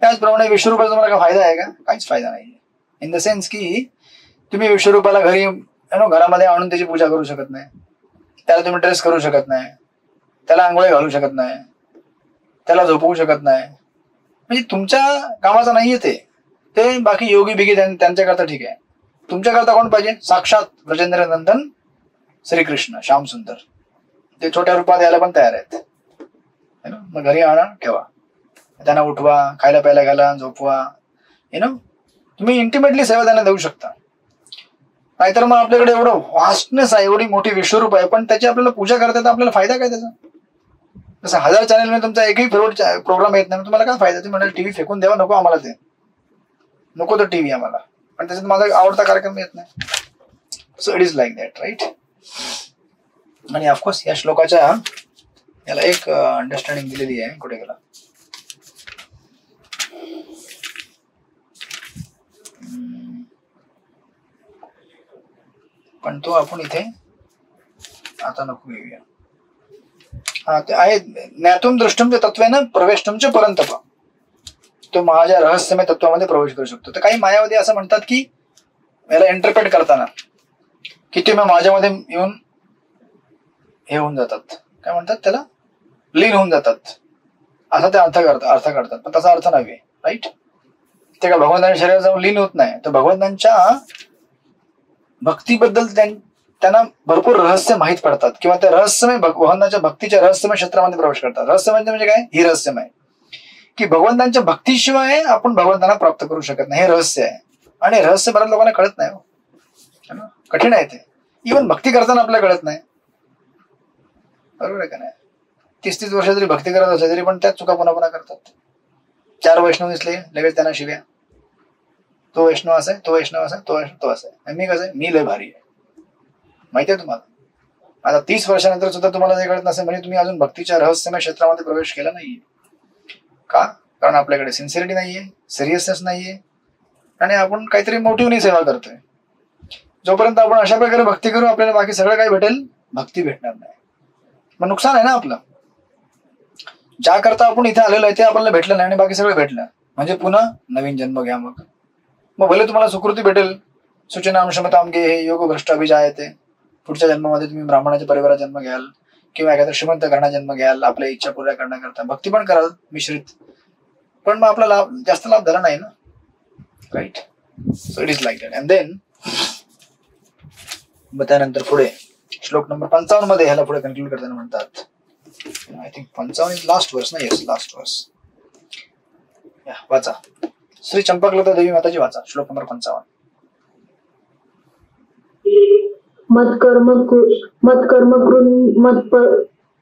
त्याचप्रमाणे विश्वरूपाचा तुम्हाला काय फायदा आहे का? काहीच फायदा नाही. इन द सेन्स की तुम्ही विश्वरूपाला घरी घरामध्ये आणून त्याची पूजा करू शकत नाही, त्याला तुम्ही ड्रेस करू शकत नाही, त्याला आंघोळी घालू शकत नाही, त्याला झोपवू शकत नाही. म्हणजे तुमच्या कामाचं नाहीये ते बाकी योगी बिगी त्यांच्याकरता ठीक आहे. तुमच्याकरता कोण पाहिजे? साक्षात ब्रजेंद्र नंदन श्रीकृष्ण श्याम सुंदर. ते छोट्या रूपात यायला पण तयार आहेत. मग घरी आणा, ठेवा, त्यांना उठवा, खायला प्यायला घाला, झोपवा. तुम्ही इंटिमेटली सेवा त्यांना देऊ शकता. नाहीतर मग आपल्याकडे एवढं वास्टनेस आहे, एवढी मोठी विश्वरूप आहे, पण त्याची आपल्याला पूजा करता तर आपल्याला फायदा काय त्याचा? जसं 1000 चॅनल मध्ये तुमचा एकही फेवरेट प्रोग्राम येत नाही, तुम्हाला काय फायदा? तुम्ही म्हणाल टीव्ही फेकून द्यावा, नको आम्हाला, ते नको तो टीव्ही आम्हाला, पण त्याच्यात माझा आवडता कार्यक्रम येत नाही. So it is like that, right. आणि ऑफकोर्स या श्लोकाच्या याला एक अंडरस्टँडिंग दिलेली आहे. कुठे गेला? पण तो आपण इथे आता नको घेऊया. हा, ते आहे ज्ञातुम दृष्टुम च तत्वेन प्रवेष्टुम च परंतप. तो माझ्या रहस्यमय तत्वामध्ये प्रवेश करू शकतो. तर काही मायावादी असं म्हणतात की याला इंटरप्रेट करताना की तुम्ही माझ्यामध्ये येऊन हे होऊन जातात, काय म्हणतात त्याला, लीन होऊन जातात, असा ते अर्थ करतात. पण तसा अर्थ नव्हे, राईट. ते का भगवंताच्या शरीरात जाऊन लीन होत नाही, तर भगवंतांच्या भक्तीबद्दल त्यांना भरपूर रहस्य माहीत पडतात, किंवा त्या रहस्यमय भगवंताच्या भक्तीच्या रहस्यमय क्षेत्रामध्ये प्रवेश करतात. रहस्यमय म्हणजे काय? ही रहस्यमय की भगवंतांच्या भक्तीशिवाय आपण भगवंतांना प्राप्त करू शकत नाही, हे रहस्य आहे. आणि रहस्य बऱ्याच लोकांना कळत नाही, कठीण आहे ते. इव्हन भक्ती करताना आपल्याला कळत नाही, बरोबर आहे का नाही? 30-30 वर्ष जरी भक्ती करत असेल तरी पण त्याच चुका पुन्हा करतात. 4 वैष्णव दिसले लगेच त्यांना शिव्या, तो वैष्णव असा आहे, तो वैष्णव असा, तो असा आहे. मी कसं आहे? मी लय भारी आहे, माहिती आहे तुम्हाला. आता 30 वर्षानंतर सुद्धा तुम्हाला जे कळत नसेल म्हणजे तुम्ही अजून भक्तीच्या रहस्यमय क्षेत्रामध्ये प्रवेश केला नाहीये. का? कारण आपल्याकडे सिन्सिरिटी नाहीये, सिरियसनेस नाहीये, आणि आपण काहीतरी मोटिव्हनी सेवा करतोय. जोपर्यंत आपण अशा प्रकारे भक्ती करू आपल्याला बाकी सगळं काय भेटेल? भक्ती भेटणार नाही. मग नुकसान आहे ना आपलं. ज्या करता आपण इथे आलेलो आहे ते आपल्याला भेटलं नाही आणि बाकी सगळं भेटलं म्हणजे पुन्हा नवीन जन्म घ्या. मग भले तुम्हाला सुकृती भेटेल, सूचनाम क्षमताम गे हे योग भ्रष्ट अभिजायते, पुढच्या जन्मामध्ये तुम्ही ब्राह्मणाच्या परिवारात जन्म घ्याल किंवा एखाद्या श्रीमंत घराण्यात जन्म घ्याल, आपल्या इच्छा पूर्ण करण्याकरता भक्ती पण कराल मिश्रित, पण मग आपला जास्त लाभ झाला नाही ना, right. So it is like that. And then मग त्यानंतर पुढे श्लोक नंबर 55 मध्ये ह्याला पुढे कन्क्लूड करताना म्हणतात, आय थिंक 55 इज लास्ट वर्स ना? येस, लास्ट वर्स. वाचा, श्री चंपकलता देवी माताजी वाचा, श्लोक नंबर 55.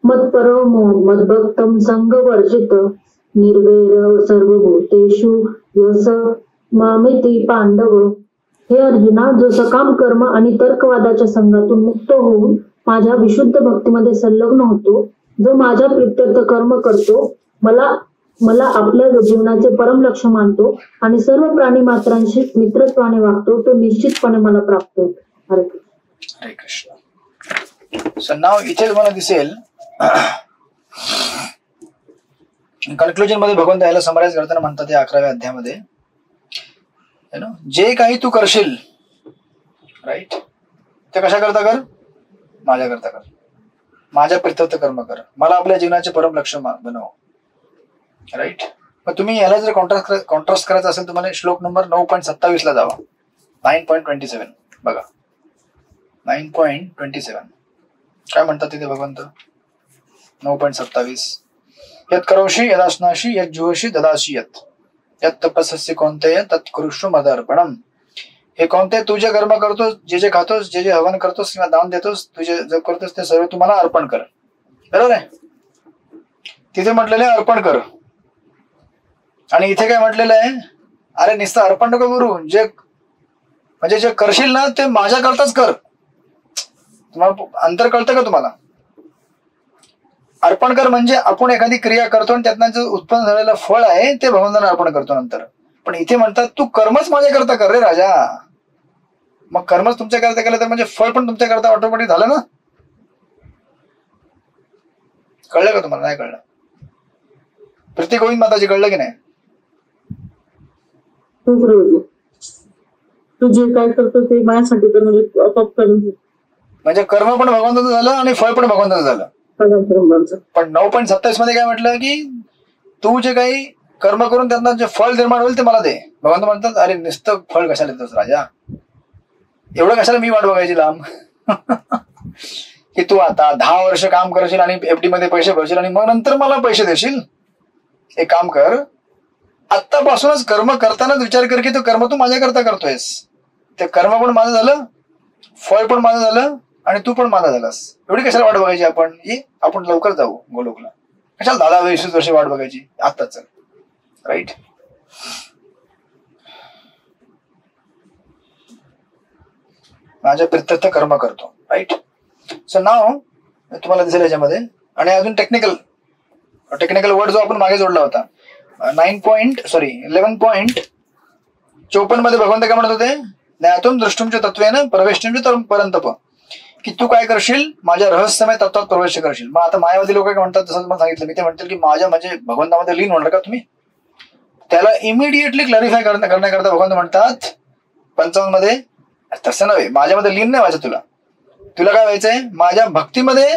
मत्परमो मद्भक्तं संगवर्जित निर्वैर सर्वभूतेषु यस मामेति पांडव. हे अर्जुना, जो सकाम कर्म आणि तर्कवादाच्या संघातून मुक्त होऊन माझ्या विशुद्ध भक्तीमध्ये संलग्न होतो, जो माझ्या प्रित्यर्थ कर्म करतो, मला आपल्या जीवनाचे परम लक्ष्य मानतो आणि सर्व प्राणी मात्रांशी मित्रत्वाने वागतो, तो निश्चितपणे मला प्राप्त होतो. हरे कृष्ण. सो नाव इथे तुम्हाला दिसेल कन्क्लुजन मध्ये भगवंत याला समराइज करताना म्हणतात या 11व्या अध्यायामध्ये, जे काही तू करशील, राईट, ते कशा करता कर? माझ्या करता कर, माझ्या प्रित्यर्थ कर्म कर, मला आपल्या जीवनाचे परम लक्ष्य बनव, राईट. मग तुम्ही याला जर कॉन्ट्रास्ट करायचं असेल तुम्हाला श्लोक नंबर 9.27 ला जावा. 9.27 बघा, 9.27 काय म्हणतात तिथे भगवंत? 9.27 यत् करोषि यदाश्नाशी यत् जुहोषि ददाशी यत् यत् तपस्यसि कौन्तेय तत् कुरुष्व मदर्पणम. हे कोणते तू जे कर्म करतोस, जे खातोस, जे हवन करतोस किंवा दान देतोस, तुझे जे करतोस ते सर्व तुम्हाला अर्पण कर. बरोबर आहे? तिथे म्हटलेलं आहे अर्पण कर, आणि इथे काय म्हटलेलं आहे? अरे नुसतं अर्पण नको करू, जे म्हणजे जे करशील ना ते माझ्या करताच कर. तुम्हाला अंतर कळतं का तुम्हाला? अर्पण कर म्हणजे आपण एखादी क्रिया करतो आणि त्यातनं जे उत्पन्न झालेलं फळ आहे ते भगवंतांना अर्पण करतो नंतर. पण इथे म्हणतात तू कर्मच माझ्याकरता कर रे राजा. मग कर्मच तुमच्याकरता केलं तर म्हणजे फळ पण तुमच्याकरता ऑटोमॅटिक झालं ना. कळलं का तुम्हाला? नाही कळलं? प्रत्येक गोविंद माताजी कळलं की नाही? हो प्रभू, तू जे काय करतो ते माझ्यासाठी कर, म्हणजे आपोआप करून घे. म्हणजे कर्म पण भगवंताचं झालं आणि फळ पण भगवंताचं झालं. ब्रह्मांचं. पण 9.27 मध्ये काय म्हटलं की तू जे काही कर्म करून त्यातनं जे फळ निर्माण होईल ते मला दे. भगवंत म्हणतात अरे नुसतं फळ कशाला देतोस राजा, एवढं कशाला मी वाट बघायची लांब की तू आता 10 वर्ष काम करशील आणि एफडी मध्ये पैसे भरशील आणि मग नंतर मला पैसे देशील. एक काम कर, आत्तापासूनच कर्म करतानाच विचार कर की तो कर्म तू माझ्याकरता करतोयस. ते कर्म पण माझं झालं, फळ पण माझं झालं आणि तू पण माझा झालास. एवढी कशाला वाट बघायची आपण? आपण लवकर जाऊ गोलोकला. कशाला 10-20 वर्ष वाट बघायची? आत्ताच चल. राईट. माझ्या प्रित्यर्थ कर्म करतो. राईट. सो नाव तुम्हाला दिसेल याच्यामध्ये. आणि अजून टेक्निकल वर्ड जो आपण मागे जोडला होता 11.54 मध्ये भगवंत काय म्हणत होते? ज्ञातुम दृष्टुमच्या तत्वेन प्रवेशुमच्या परंतप, की तू काय करशील? माझ्या रहस्यमय तत्वात प्रवेश करशील. मग आता मायावादी लोक काय म्हणतात, जसं तुम्हाला सांगितलं मी, ते म्हणतील की माझ्या म्हणजे भगवंतामध्ये लीन होणार का तुम्ही? त्याला इमिडिएटली क्लॅरिफाय करण्याकरता भगवंत म्हणतात 55 मध्ये, तसं नव्हे, माझ्यामध्ये लीन नाही व्हायचं तुला काय व्हायचंय? माझ्या भक्तीमध्ये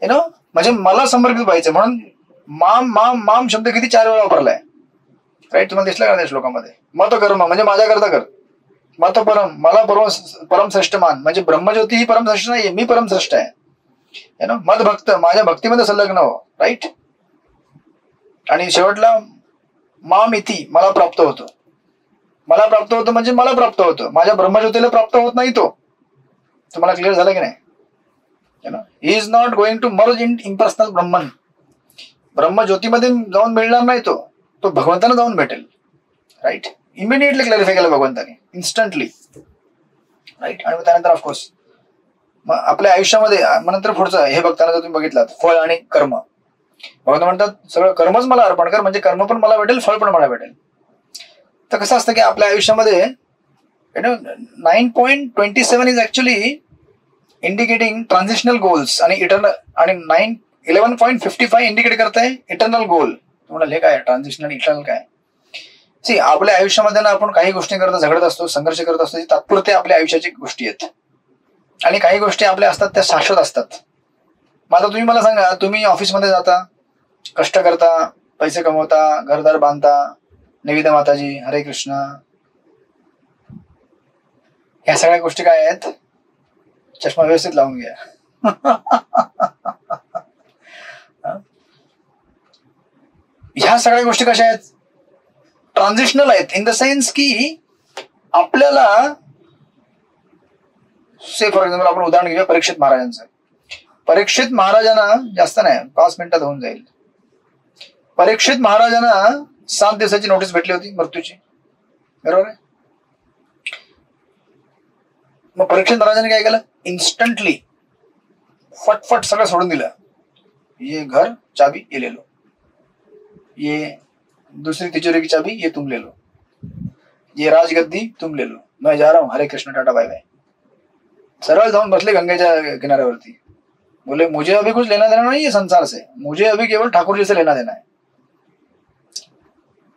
म्हणजे मला समर्पित व्हायचं. म्हणून माम शब्द किती 4 वेळा वापरलाय. राईट. तुम्हाला दिसलं का त्या श्लोकामध्ये? मत कर्म म्हणजे माझ्याकरता कर. मत परम, मला परमश्रेष्ठ मान, म्हणजे ब्रह्मज्योती ही परमश्रेष्ठ नाहीये, मी परमश्रेष्ठ आहे. मत भक्त, माझ्या भक्तीमध्ये संलग्न हो. राईट. आणि शेवटला माम इति, मला प्राप्त होतो. मला प्राप्त होतं म्हणजे मला प्राप्त होतं, माझ्या ब्रह्मज्योतीला प्राप्त होत नाही तो. तुम्हाला क्लिअर झालं की नाही? He is not going to merge in impersonal Brahman. ब्रह्मज्योतीमध्ये जाऊन मिळणार नाही तो भगवंताला जाऊन भेटेल. राईट. इमिडिएटली क्लॅरिफाय केलं भगवंताने, इन्स्टंटली. राईट. आणि त्यानंतर ऑफकोर्स मग आपल्या आयुष्यामध्ये मग नंतर पुढचं हे बघताना जर तुम्ही बघितलात फळ आणि कर्म, भगवंत म्हणतात सगळं कर्मच मला अर्पण कर, म्हणजे कर्म पण मला भेटेल, फळ पण मला भेटेल. तर कसं असतं की आपल्या आयुष्यामध्ये 9.27 इज ऍक्च्युली इंडिकेटिंग ट्रान्झिशनल गोल्स आणि इटर्नल, आणि 11.55 इंडिकेट करताय इटर्नल गोल. तुम्हाला हे काय ट्रान्झिशनल इटर्नल काय? सी, आपल्या आयुष्यामध्ये ना आपण काही गोष्टी करता झगडत असतो, संघर्ष करत असतो, तात्पुरते आपल्या आयुष्याची गोष्टी आहेत. आणि काही गोष्टी आपल्या असतात त्या शाश्वत असतात. मग आता तुम्ही मला सांगा, तुम्ही ऑफिसमध्ये जाता, कष्ट करता, पैसे कमवता, घरदार बांधता, निवेदा माताजी, हरे कृष्ण, ह्या सगळ्या गोष्टी काय आहेत? चष्मा व्यवस्थित लावून घ्या. ह्या सगळ्या गोष्टी कशा आहेत? ट्रान्झिशनल आहेत. इन द सेन्स की आपल्याला, से फॉर एक्झाम्पल आपण उदाहरण घेऊया परीक्षित महाराजांचं. परीक्षित महाराजांना जास्त नाही 5 मिनिटात होऊन जाईल. परीक्षित महाराजांना 7 दिवसाची नोटीस भेटली होती मृत्यूची, बरोबर आहे? मग परीक्षित महाराजांनी काय केलं? इन्स्टंटली फटफट सगळं सोडून दिलं. ये घर चाबी ये ले लो, ये दूसरी तिजोरी की चाबी ये तुम ले लो, ये राजगद्दी तुम ले लो, मैं जा रहा हूं, हरे कृष्ण, टाटा बाय बाय. सरळ जाऊन बसले गंगेच्या किनाऱ्यावरती. बोले मुझे अभी कुछ लेना देना नहीं है संसार से, मुझे अभी केवळ ठाकुर जी से लेना देना है.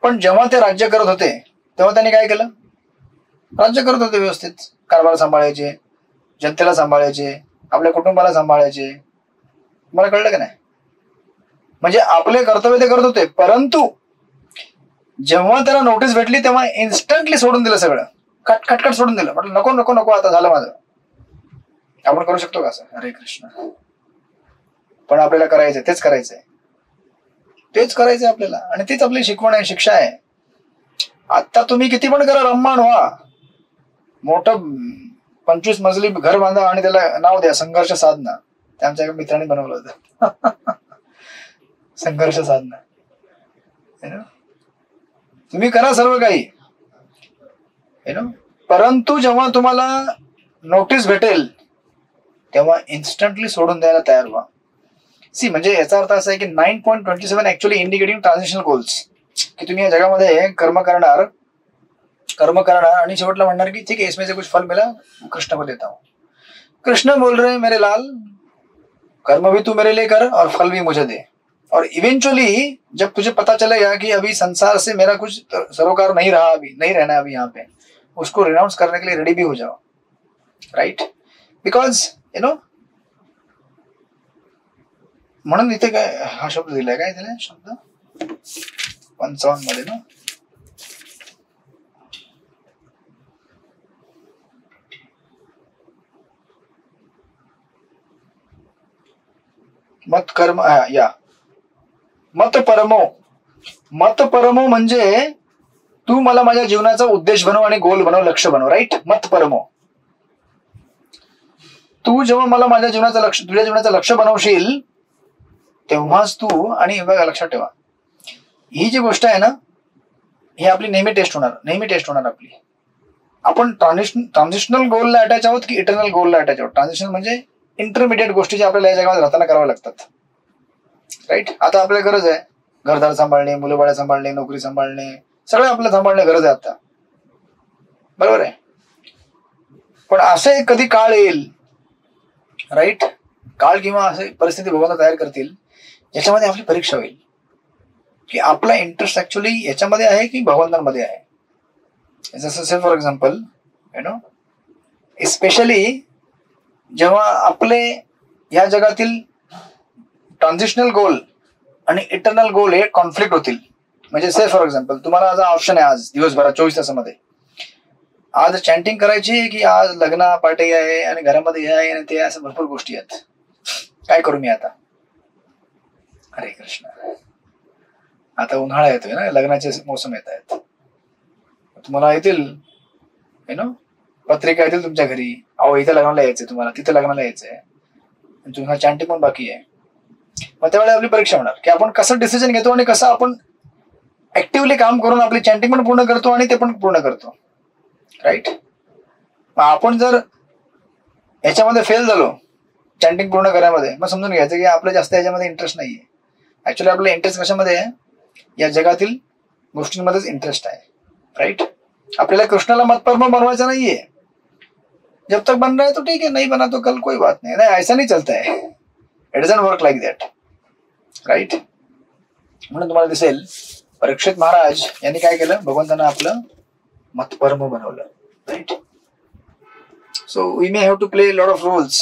पण जेव्हा ते राज्य करत होते तेव्हा त्यांनी काय केलं? राज्य करत होते व्यवस्थित, कारभार सांभाळायचे, जनतेला सांभाळायचे, आपल्या कुटुंबाला सांभाळायचे. मला कळलं का नाही? म्हणजे आपले कर्तव्य ते करत होते, परंतु जेव्हा त्याला नोटीस भेटली तेव्हा इन्स्टंटली सोडून दिलं सगळं, खटखट सोडून दिलं. म्हटलं नको नको नको, आता झालं माझं. आपण करू शकतो का असं? हरे कृष्ण. पण आपल्याला करायचंय, तेच करायचंय आपल्याला, आणि तीच आपली शिकवण आहे, शिक्षा आहे. आता तुम्ही किती पण करा, रम्मान व्हा, मोठं 25 मजली घर बांधा आणि त्याला नाव द्या संघर्ष साधना. ते आमच्या एका मित्राने बनवलं होतं. संघर्ष साधना. तुम्ही करा सर्व काही, परंतु जेव्हा तुम्हाला नोटीस भेटेल तेव्हा इन्स्टंटली सोडून द्यायला तयार व्हा. सी म्हणजे याचा अर्थ असा आहे की 9.27 ऍक्च्युअली इंडिकेटिंग ट्रान्झिशनल गोल्स, की तुम्ही या जगामध्ये कर्म करणार आणि शेवटला म्हणणार की ठीक है इसमें से कुछ फल मिला कृष्ण को देता हूं. कृष्ण बोल रहे मेरे लाल कर्म भी तू मेरे लिए कर और फल भी मुझे दे. और इवेंचुअली जब तुझे पता चलेगा कि अभी संसार से मेरा कुछ सरोकार नहीं रहा, अभी नहीं रहना है अभी यहाँ पे, उसको रिनाउंस करने के लिए रेडी भी हो जाओ. राइट, बिकॉज यू नो, म्हणून इथे काय हा शब्द दिलाय, काय दिलाय शब्द 55 मध्ये ना, मत कर्म या मत परमो म्हणजे तू मला माझ्या जीवनाचा उद्देश बनव आणि गोल बनव, लक्ष बनव. राईट, मत परमो. तू जेव्हा मला माझ्या जीवनाचं लक्ष, तुझ्या जीवनाचं लक्ष बनवशील तेव्हाच तू, आणि बघा लक्षात ठेवा ही जी गोष्ट आहे ना, ही आपली नेहमी टेस्ट होणार आपली. आपण ट्रान्झिशनल गोलला अटॅच आहोत की इटर्नल गोलला अटॅच आहोत. ट्रान्झिशनल म्हणजे इंटरमिडिएट गोष्टी ज्या आपल्याला या जगामध्ये राहताना कराव्या लागतात. राईट, आता आपल्याला गरज आहे घरदार सांभाळणे, मुलं बाळा सांभाळणे, नोकरी सांभाळणे, सगळं आपल्याला सांभाळणे गरज आहे आता, बरोबर आहे. पण असे कधी काळ येईल, राईट, काळ किंवा असे परिस्थिती भगवान तयार करतील याच्यामध्ये आपली परीक्षा होईल की आपला इंटरेस्ट ऍक्च्युअली याच्यामध्ये आहे की भगवंतांमध्ये आहे. जसं say for example you know, specially जेव्हा आपले या जगातील ट्रान्झिशनल गोल आणि इटर्नल गोल हे कॉन्फ्लिक्ट होतील. म्हणजे से फॉर एक्झाम्पल तुम्हाला आज ऑप्शन आहे, आज दिवसभरात 24 तासामध्ये आज चॅन्टिंग करायची की आज लग्न पार्टी आहे आणि घरामध्ये हे आहे आणि ते, असं भरपूर गोष्टी आहेत. काय करू मी आता? हरे कृष्ण. आता उन्हाळा येतोय ना, लग्नाचे मोसम येत आहेत, तुम्हाला येतील यु नो पत्रिका येतील तुमच्या घरी, अहो इथे लग्नाला यायचंय तुम्हाला, तिथे लग्नाला यायचंय, तुम्हाला चॅन्टिंग पण बाकी आहे. मग त्यावेळेला आपली परीक्षा होणार की आपण कसं डिसिजन घेतो आणि कसं आपण ऍक्टिव्हली काम करून आपली चॅन्टिंग पण पूर्ण करतो आणि ते पण पूर्ण करतो. राईट, मग आपण जर याच्यामध्ये फेल झालो चॅन्टिंग पूर्ण करण्यामध्ये, मग समजून घ्यायचं की आपलं जास्त याच्यामध्ये इंटरेस्ट नाहीये. ऍक्च्युअली आपला इंटरेस्ट कशामध्ये आहे? या जगातील गोष्टींमध्येच इंटरेस्ट आहे. राईट, आपल्याला कृष्णाला मतपरम बनवायचं नाहीये. जब तक बन रहा है तो ठीक है, नहीं बना तो कल कोई बात नहीं. नहीं, ऐसा नहीं चलता है. It doesn't work like that. Right, म्हणून तुम्हाला दिसेल परीक्षित महाराज यांनी काय केलं, भगवंतांना आपलं मतपरम बनवलं. Right, so we may have to play lot of roles.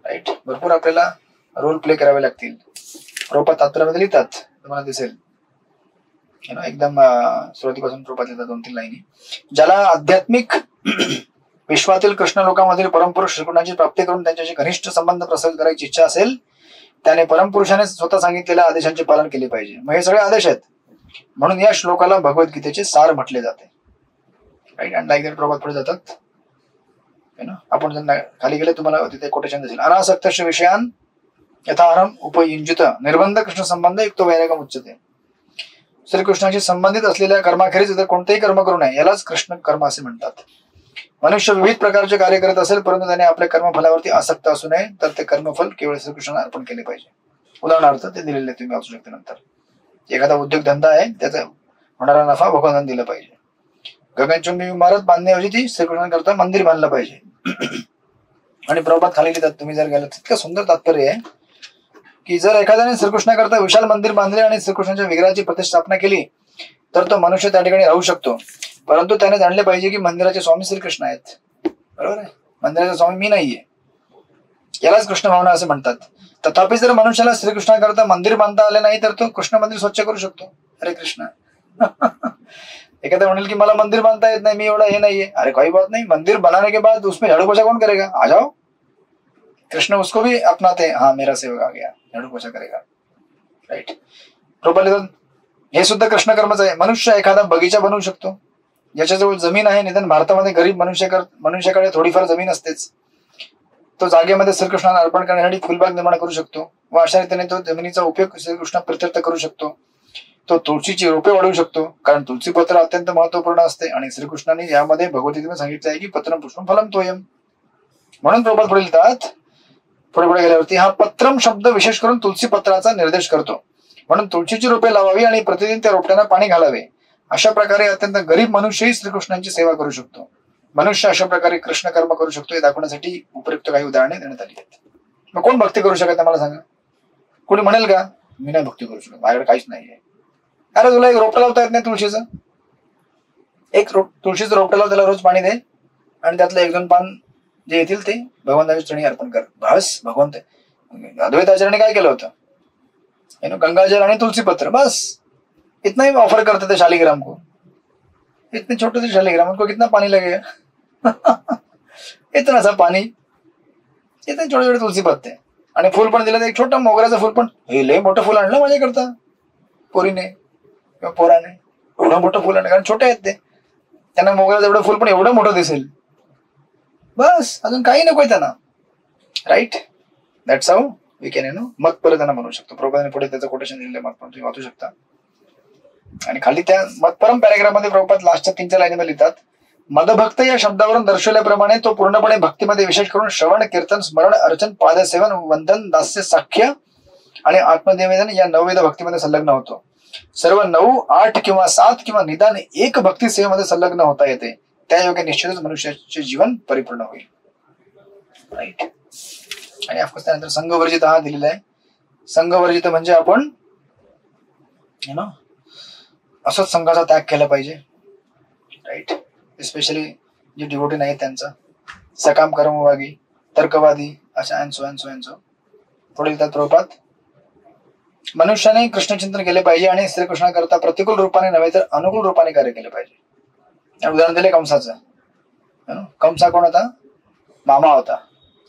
Right, भरपूर आपल्याला रोल प्ले करावे लागतील. प्रभुपाद तात्पर्यामध्ये लिहितात, तुम्हाला दिसेल एकदम सुरुवातीपासून प्रभुपाद लिहितात 2-3 लाईनी. ज्याला आध्यात्मिक विश्वातील कृष्ण लोकांमधील परमपुरुष श्रीकृष्णाची प्राप्ती करून त्यांच्याशी घनिष्ठ संबंध प्रस्थापित करायची इच्छा असेल त्याने परमपुरुषाने स्वतः सांगितलेल्या आदेशांचे पालन केले पाहिजे. मग हे सगळे आदेश आहेत, म्हणून या श्लोकाला भगवद्गीतेचे सार म्हटले जाते. Right, and like that Prabhupada पुढे जातात. आपण जर खाली गेले तुम्हाला तिथे कोटेशन दिसेल. अनासक्त विषयान यथाहरम उपयुंजित निर्बंध कृष्ण संबंध युक्त वैराग्यम उच्यते. श्रीकृष्णाशी संबंधित असलेल्या कर्माखेरीज इतर कोणतेही कर्म करू नये, यालाच कृष्ण कर्म असे म्हणतात. मनुष्य विविध प्रकारचे कार्य करत असेल परंतु त्याने आपल्या कर्मफलावरती आसक्त असू नये, तर ते कर्मफल केवळ श्रीकृष्णाला अर्पण केले पाहिजे. उदाहरणार्थ ते दिलेले तुम्ही वाचू शकता नंतर. एखादा उद्योग धंदा आहे, त्याचा होणारा नफा भगवंतांना दिला पाहिजे. गगनचुंबी इमारत बांधण्याऐवजी ती श्रीकृष्णांकरता मंदिर बांधलं पाहिजे. आणि प्रभुपाद खाली लिहितात, तुम्ही जर गेला तितकं सुंदर तात्पर्य आहे की जर एखाद्याने श्रीकृष्णाकरता विशाल मंदिर बांधले आणि श्रीकृष्णाच्या विग्रहाची प्रतिष्ठापना केली तर तो मनुष्य त्या ठिकाणी राहू शकतो, परंतु त्याने जाणले पाहिजे की मंदिराचे स्वामी श्रीकृष्ण आहेत. बरोबर आहे, मंदिराचा स्वामी मी नाहीये. यालाच कृष्ण भावना असे म्हणतात. तथापि जर मनुष्याला श्रीकृष्णाकरता मंदिर बांधता आले नाही तर तो कृष्ण मंदिर स्वच्छ करू शकतो. हरे कृष्ण. एखादा म्हणेल की मला मंदिर बांधता येत नाही, मी एवढा हे नाहीये. अरे कोई बात नहीं, मंदिर बनाने के बाद उसमें झाड़ू पोछा कौन करेगा? आ जाओ, कृष्ण उसको भी अपनाते हैं. हाँ मेरा सेवक आ गया, झाड़ू पोछा करेगा. राईट, प्रभुपाद हे सुद्धा कृष्ण कर्मच आहे. मनुष्य एखादा बगीचा बनवू शकतो, ज्याच्याजवळ जमीन आहे. निदान भारतामध्ये गरीब मनुष्याकडे थोडीफार जमीन असतेच. तो जागेमध्ये श्रीकृष्णाला अर्पण करण्यासाठी फुलबाग निर्माण करू शकतो व अशा रीतीने तो जमिनीचा उपयोग श्रीकृष्ण प्रित्यर्थ करू शकतो. तो तुळशीची रोपे वाढवू शकतो, कारण तुळशी पत्र अत्यंत महत्वपूर्ण असते आणि श्रीकृष्णाने यामध्ये भगवद्गीतेमध्ये सांगितले आहे की पत्रम पुष्पम फलम तोयम. म्हणून प्रभात पुढे लिहितात, पुढे गेल्यावरती हा पत्रम शब्द विशेष करून तुलसी पत्राचा निर्देश करतो. म्हणून तुळशीची रोपे लावावी आणि प्रतिदिन त्या रोपट्यांना पाणी घालावे. अशा प्रकारे अत्यंत गरीब मनुष्यही श्रीकृष्णांची सेवा करू शकतो. मनुष्य अशा प्रकारे कृष्ण कर्म करू शकतो हे दाखवण्यासाठी उपयुक्त काही उदाहरणे देण्यात आली आहेत. मग कोण भक्ती करू शकत नाही मला सांगा? कोणी म्हणेल का मी नाही भक्ती करू शकत, माझ्याकडे काहीच नाहीये? अरे तुला एक रोपटं लावता येत नाही तुळशीचं? तुळशीचं रोपटं लाव, त्याला रोज पाणी दे आणि त्यातलं 1-2 पान जे येतील ते भगवंताच्या चरणी अर्पण कर. बस भगवंत. अद्वैताचार्याने काय केलं होतं? गंगाजल आणि तुलसी पत्र, बस इतना ही ऑफर करते थे शालिग्राम को. इतने छोटे से शालिग्राम, उनको कितना पानी लगेगा? इतना सा पाणी, इतने छोटे छोटे तुलसी पत्ते आणि फुल पण दिलं. एक छोटं मोगऱ्याचं फुल पण, हे लय मोठं फुल आणलं माझ्याकरता पोरीने किंवा पोराने, एवढं मोठं फुल आणलं, कारण छोटे आहेत ते, त्यांना मोगऱ्याचं एवढं फुल पण एवढं मोठं दिसेल. बस अजून काही नकोय त्यांना. Right, that's how we can मत परत त्यांना म्हणू शकतो. प्रभुपादांनी पुढे त्याचं कोटेशन दिलेलं मत पण तुम्ही वाचू शकता. आणि खाली त्या मतपरम पॅराग्राफ मध्ये प्रभुपाद लास्टच्या 3-4 लाईनीमध्ये लिहितात, मदभक्त या शब्दावरून दर्शवल्याप्रमाणे तो पूर्णपणे भक्तीमध्ये विशेष करून श्रवण, कीर्तन, स्मरण, अर्चन, पादसेवन, वंदन, दास्य, साख्य आणि आत्मनिवेदन या 9 वेद भक्तीमध्ये संलग्न होतो. सर्व 9, 8 किंवा 7 किंवा निदान 1 भक्ती सेवेमध्ये संलग्न होता येते. त्या योगे निश्चितच मनुष्याचे जीवन परिपूर्ण होईल. राईट. आणि ऑफकोर्स त्यानंतर संघवर्जित हा दिलेला आहे. संघवर्जित म्हणजे आपण असंच संघाचा त्याग केला पाहिजे. राईट. स्पेशली जे डिवोटी नाही त्यांचा, सकाम कर्मवागी, तर्कवादी अशा and so and so and so. पुढे लिहितात प्रभुपाद, मनुष्याने कृष्णचिंतन केले पाहिजे आणि श्रीकृष्णाकरता प्रतिकूल रूपाने नव्हे तर अनुकूल रूपाने कार्य केले पाहिजे. उदाहरण दिले कंसाचं. कंसा कोण होता? मामा होता,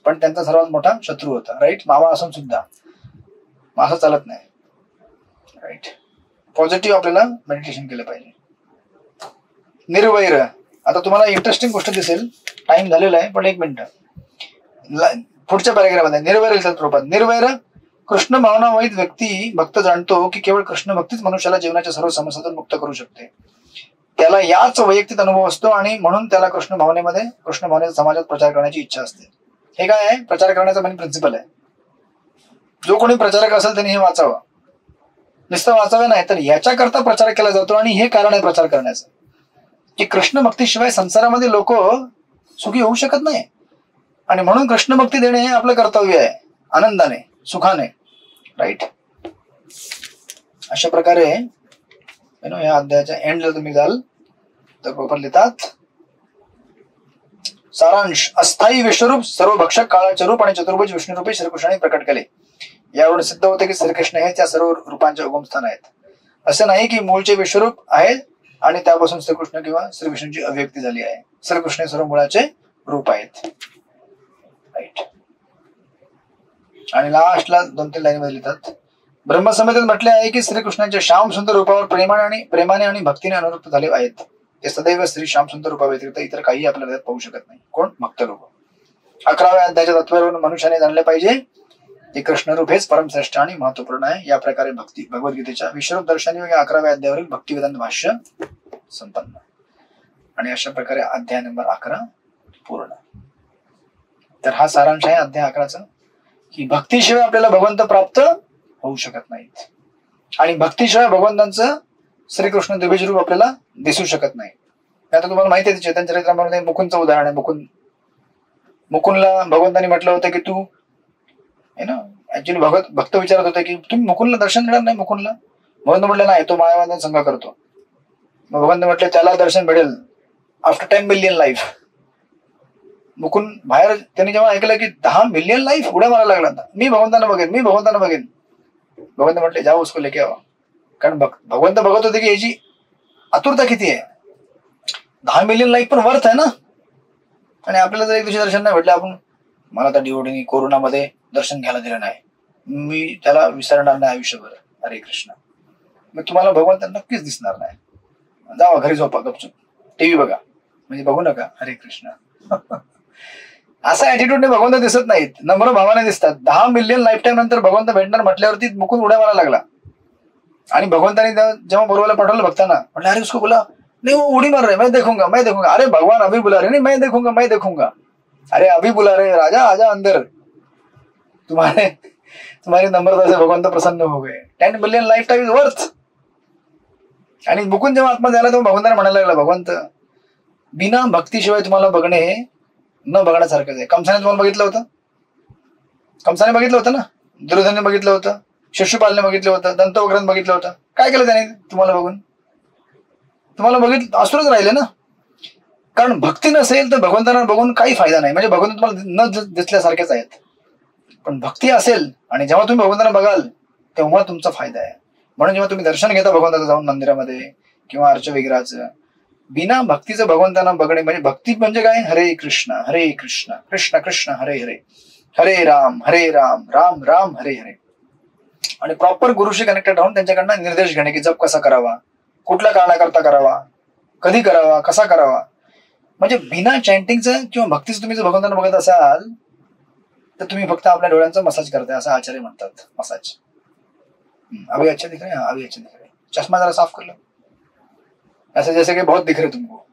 पण त्यांचा सर्वात मोठा शत्रू होता. राईट. मामा असून सुद्धा असं चालत नाही. राईट. पॉझिटिव्ह आपल्याला मेडिटेशन केलं पाहिजे. निर्वैर. आता तुम्हाला इंटरेस्टिंग गोष्ट दिसेल, टाइम झालेला आहे पण 1 मिनिट. पुढच्या पॅराग्राफ मध्ये निर्वैर लिहितात प्रभुपाद, निर्वैर कृष्ण भावनावहित व्यक्ती भक्त जाणतो की केवळ कृष्ण भक्तीच मनुष्याला जीवनाच्या सर्व समस्यांतून मुक्त करू शकते. त्याला याच वैयक्तिक अनुभव असतो आणि म्हणून त्याला कृष्ण भावनेचा समाजात प्रचार करण्याची इच्छा असते. हे काय आहे? प्रचार करण्याचा मेन प्रिन्सिपल आहे. जो कोणी प्रचारक असेल त्यांनी हे वाचावं. नुसतं वाचावं नाही तर याच्याकरता प्रचार केला जातो. आणि हे कारण आहे प्रचार करण्याचं की कृष्ण भक्तीशिवाय संसारामध्ये लोक सुखी होऊ शकत नाही. आणि म्हणून कृष्ण भक्ती देणे हे आपलं कर्तव्य आहे, आनंदाने, सुखाने. राईट. अशा प्रकारे या अध्यायाच्या एंडला तुम्ही जाल तर प्रॉपर लिहितात, सारांश, अस्थायी विश्वरूप सर्व भक्षक काळाचे रूप आणि चतुर्भुज विष्णुरूपी श्रीकृष्णाने प्रकट केले. यावरून सिद्ध होते की श्रीकृष्ण हे त्या सर्व रूपांचे उगमस्थान आहेत. असं नाही की मूळचे विश्वरूप आहे आणि त्यापासून श्रीकृष्ण किंवा श्रीकृष्णाची अभिव्यक्ती झाली आहे. श्रीकृष्ण सर्व मुळाचे रूप आहेत. राईट. आणि लास्टला 2-3 लाईन मध्ये लिहितात, ब्रह्मसंहितेत म्हटले आहे की श्रीकृष्णाच्या श्याम सुंदर रूपावर प्रेमाने आणि भक्तीने अनुरूप झाले आहेत. ते सदैव श्री श्याम सुंदर रूपा व्यतिरिक्त इतर काही आपल्याला पाहू शकत नाही. कोण? भक्त लोक. 11व्या अध्यायाच्या तत्वावरून मनुष्याने जाणले पाहिजे की कृष्णरूप हेच परमश्रेष्ठ आणि महत्वपूर्ण आहे. या प्रकारे भगवद्गीतेच्या विश्वरूप दर्शनी या 11व्या अध्यायावरील भक्ती वेदांत भाष्य संपन्न. आणि अशा प्रकारे अध्याय नंबर 11 पूर्ण. तर हा सारांश आहे अध्याय 11चा की भक्तीशिवाय आपल्याला भगवंत प्राप्त होऊ शकत नाहीत आणि भक्तीशिवाय भगवंतांचं श्रीकृष्ण दिव्य रूप आपल्याला दिसू शकत नाही. आता तुम्हाला माहिती आहे चैतन्य चरित्रामध्ये मुकुंदचं उदाहरण आहे. मुकुंदला भगवंतांनी म्हटलं होतं की तू ऍक्च्युली भक्त विचारत होते की तुम्ही मुकुंदला दर्शन देणार नाही. मुकुंदला भगवंत म्हटलं नाही, तो मायावादाचा संघ करतो. मग भगवंत म्हटलं त्याला दर्शन भेटेल आफ्टर 10 मिलियन लाईफ. मुकुंद बाहेर त्यांनी जेव्हा ऐकलं की 10 मिलियन लाईफ उड्या मारायला लागला, मी भगवंतांना बघेन. भगवंत म्हटले जाओ उसको लेके आवा. कारण भगवंत बघत होते की याची आतुरता किती आहे. 10 मिलियन लाईफ पण वर्थ आहे ना. आणि आपल्याला जर एक दिवशी दर्शन नाही भेटलं, आपण मला त्या डिवोटीनी कोरोनामध्ये दर्शन घ्यायला दिलं नाही, मी त्याला विसरणार नाही आयुष्यभर. हरे कृष्ण. मग तुम्हाला भगवंत नक्कीच दिसणार नाही. जावा घरी झोपा, गपचूप टीव्ही बघा, म्हणजे बघू नका. हरे कृष्ण. असा ऍटिट्यूडने भगवंत दिसत नाहीत, नम्र भावाने दिसतात. 10 मिलियन लाईफ टाइम नंतर भगवंत भेटणार म्हटल्यावरती मुकुंद उड्या मारायला लागला. आणि भगवंतानी जेव्हा बोलवायला पाठवलं भक्तांना, म्हटलं अरे उसको बोला नहीं वो उड़ी मार रहे, मैं देखूंगा. अरे भगवान अभी बुला रहे, नहीं मैं देखूंगा. अरे अभी बुला रहे राजा, आजा अंदर, तुम्हारी नम्रता से भगवंत प्रसन्न हो गए. 10 billion life time is worth. आणि मुकुंद जेव्हा आत्मा द्यायला तेव्हा भगवंताने म्हणायला लागला, भगवंत बिना भक्तीशिवाय तुम्हाला बघणे हे न बघण्यासारखंच आहे. कंसाने तुम्हाला बघितलं होतं, कंसाने बघितलं होतं ना, दुर्योधनने बघितलं होतं, शिशुपालने बघितलं होतं, दंतवक्राने बघितलं होतं. काय केलं त्याने तुम्हाला बघून? तुम्हाला बघितलं असुरच राहिले ना. कारण भक्ती नसेल तर भगवंतांना बघून काही फायदा नाही. म्हणजे भगवंत तुम्हाला न दिसल्यासारखेच आहेत. पण भक्ती असेल आणि जेव्हा तुम्ही भगवंतांना बघाल तेव्हा तुमचा फायदा आहे. म्हणून जेव्हा तुम्ही दर्शन घेता भगवंताचं जाऊन मंदिरामध्ये किंवा अर्चविग्रहाचं, बिना भक्तीचं भगवंतांना बघणे म्हणजे भक्ती म्हणजे काय? हरे कृष्ण कृष्ण कृष्ण हरे हरे, हरे राम राम राम हरे हरे. आणि प्रॉपर गुरुशी कनेक्टेड राहून त्यांच्याकडनं निर्देश घेणे की जप कसा करावा, कुठल्या कारणाकरता करावा, कधी करावा, कसा करावा. म्हणजे बिना चॅन्टिंगचं किंवा भक्तीचं तुम्ही जर भगवंतांना बघत असाल तर तुम्ही फक्त आपल्या डोळ्यांचा मसाज करताय असं आचार्य म्हणतात. मसाज. अभी अच्छा दिख रहा है, अभी अच्छा दिख रहा है, चष्मा जरा साफ कर लो, ऐसे जैसे की बहुत दिख रहे तुमको.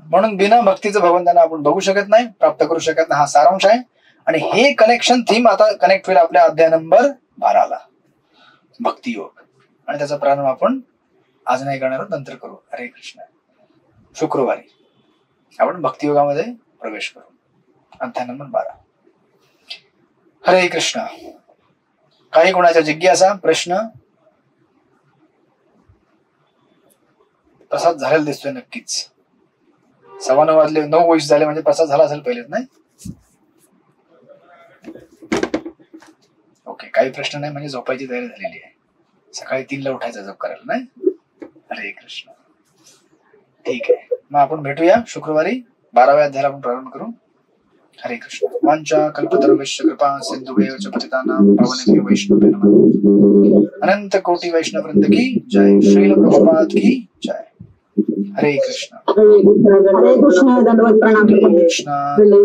म्हणून बिना भक्तीचं भगवंतांना आपण बघू शकत नाही, प्राप्त करू शकत नाही. हा सारांश आहे. आणि हे कनेक्शन थीम आता कनेक्ट होईल आपल्या अध्याय नंबर 12ला, भक्ती योग. आणि त्याचा प्रारंभ आपण आज नाही करणार, नंतर करू. हरे कृष्ण. शुक्रवारी आपण भक्तियोगामध्ये प्रवेश करू, अध्याय नंबर 12. हरे कृष्ण. काही कोणाच्या जिज्ञासा, प्रश्न? प्रसाद झालेला दिसतोय नक्कीच. 9:15 वाजले, 9:20 झाले म्हणजे प्रसाद झाला असेल पहिलेच, नाही? ओके, काही प्रश्न नाही म्हणजे झोपायची तयारी झालेली आहे. सकाळी 3ला उठायचं जप करायला, नाही? हरे कृष्ण. ठीक आहे, मग आपण भेटूया शुक्रवारी 12व्या अध्यायाला आपण प्रारंभ करू. हरे कृष्ण. वांचा कल्पतरुभ्यश्च कृपा सिंधुभ्येव च पतितानां पावनेभ्यो वैष्णवेभ्यो नमः. अनंत कोटि वैष्णव वृंद की जय. श्रील प्रभुपाद की जय. हरे कृष्ण. हरे कृष्ण. दंडवत प्रणाम. कृष्ण.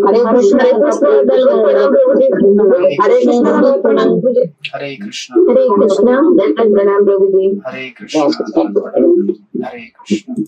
हरे कृष्ण. दंडवत प्रणाम. हरे कृष्ण. दंडवत प्रणाम. हरे कृष्ण. हरे कृष्ण. दंडवत प्रणाम प्रभुजी. हरे कृष्ण. हरे कृष्ण.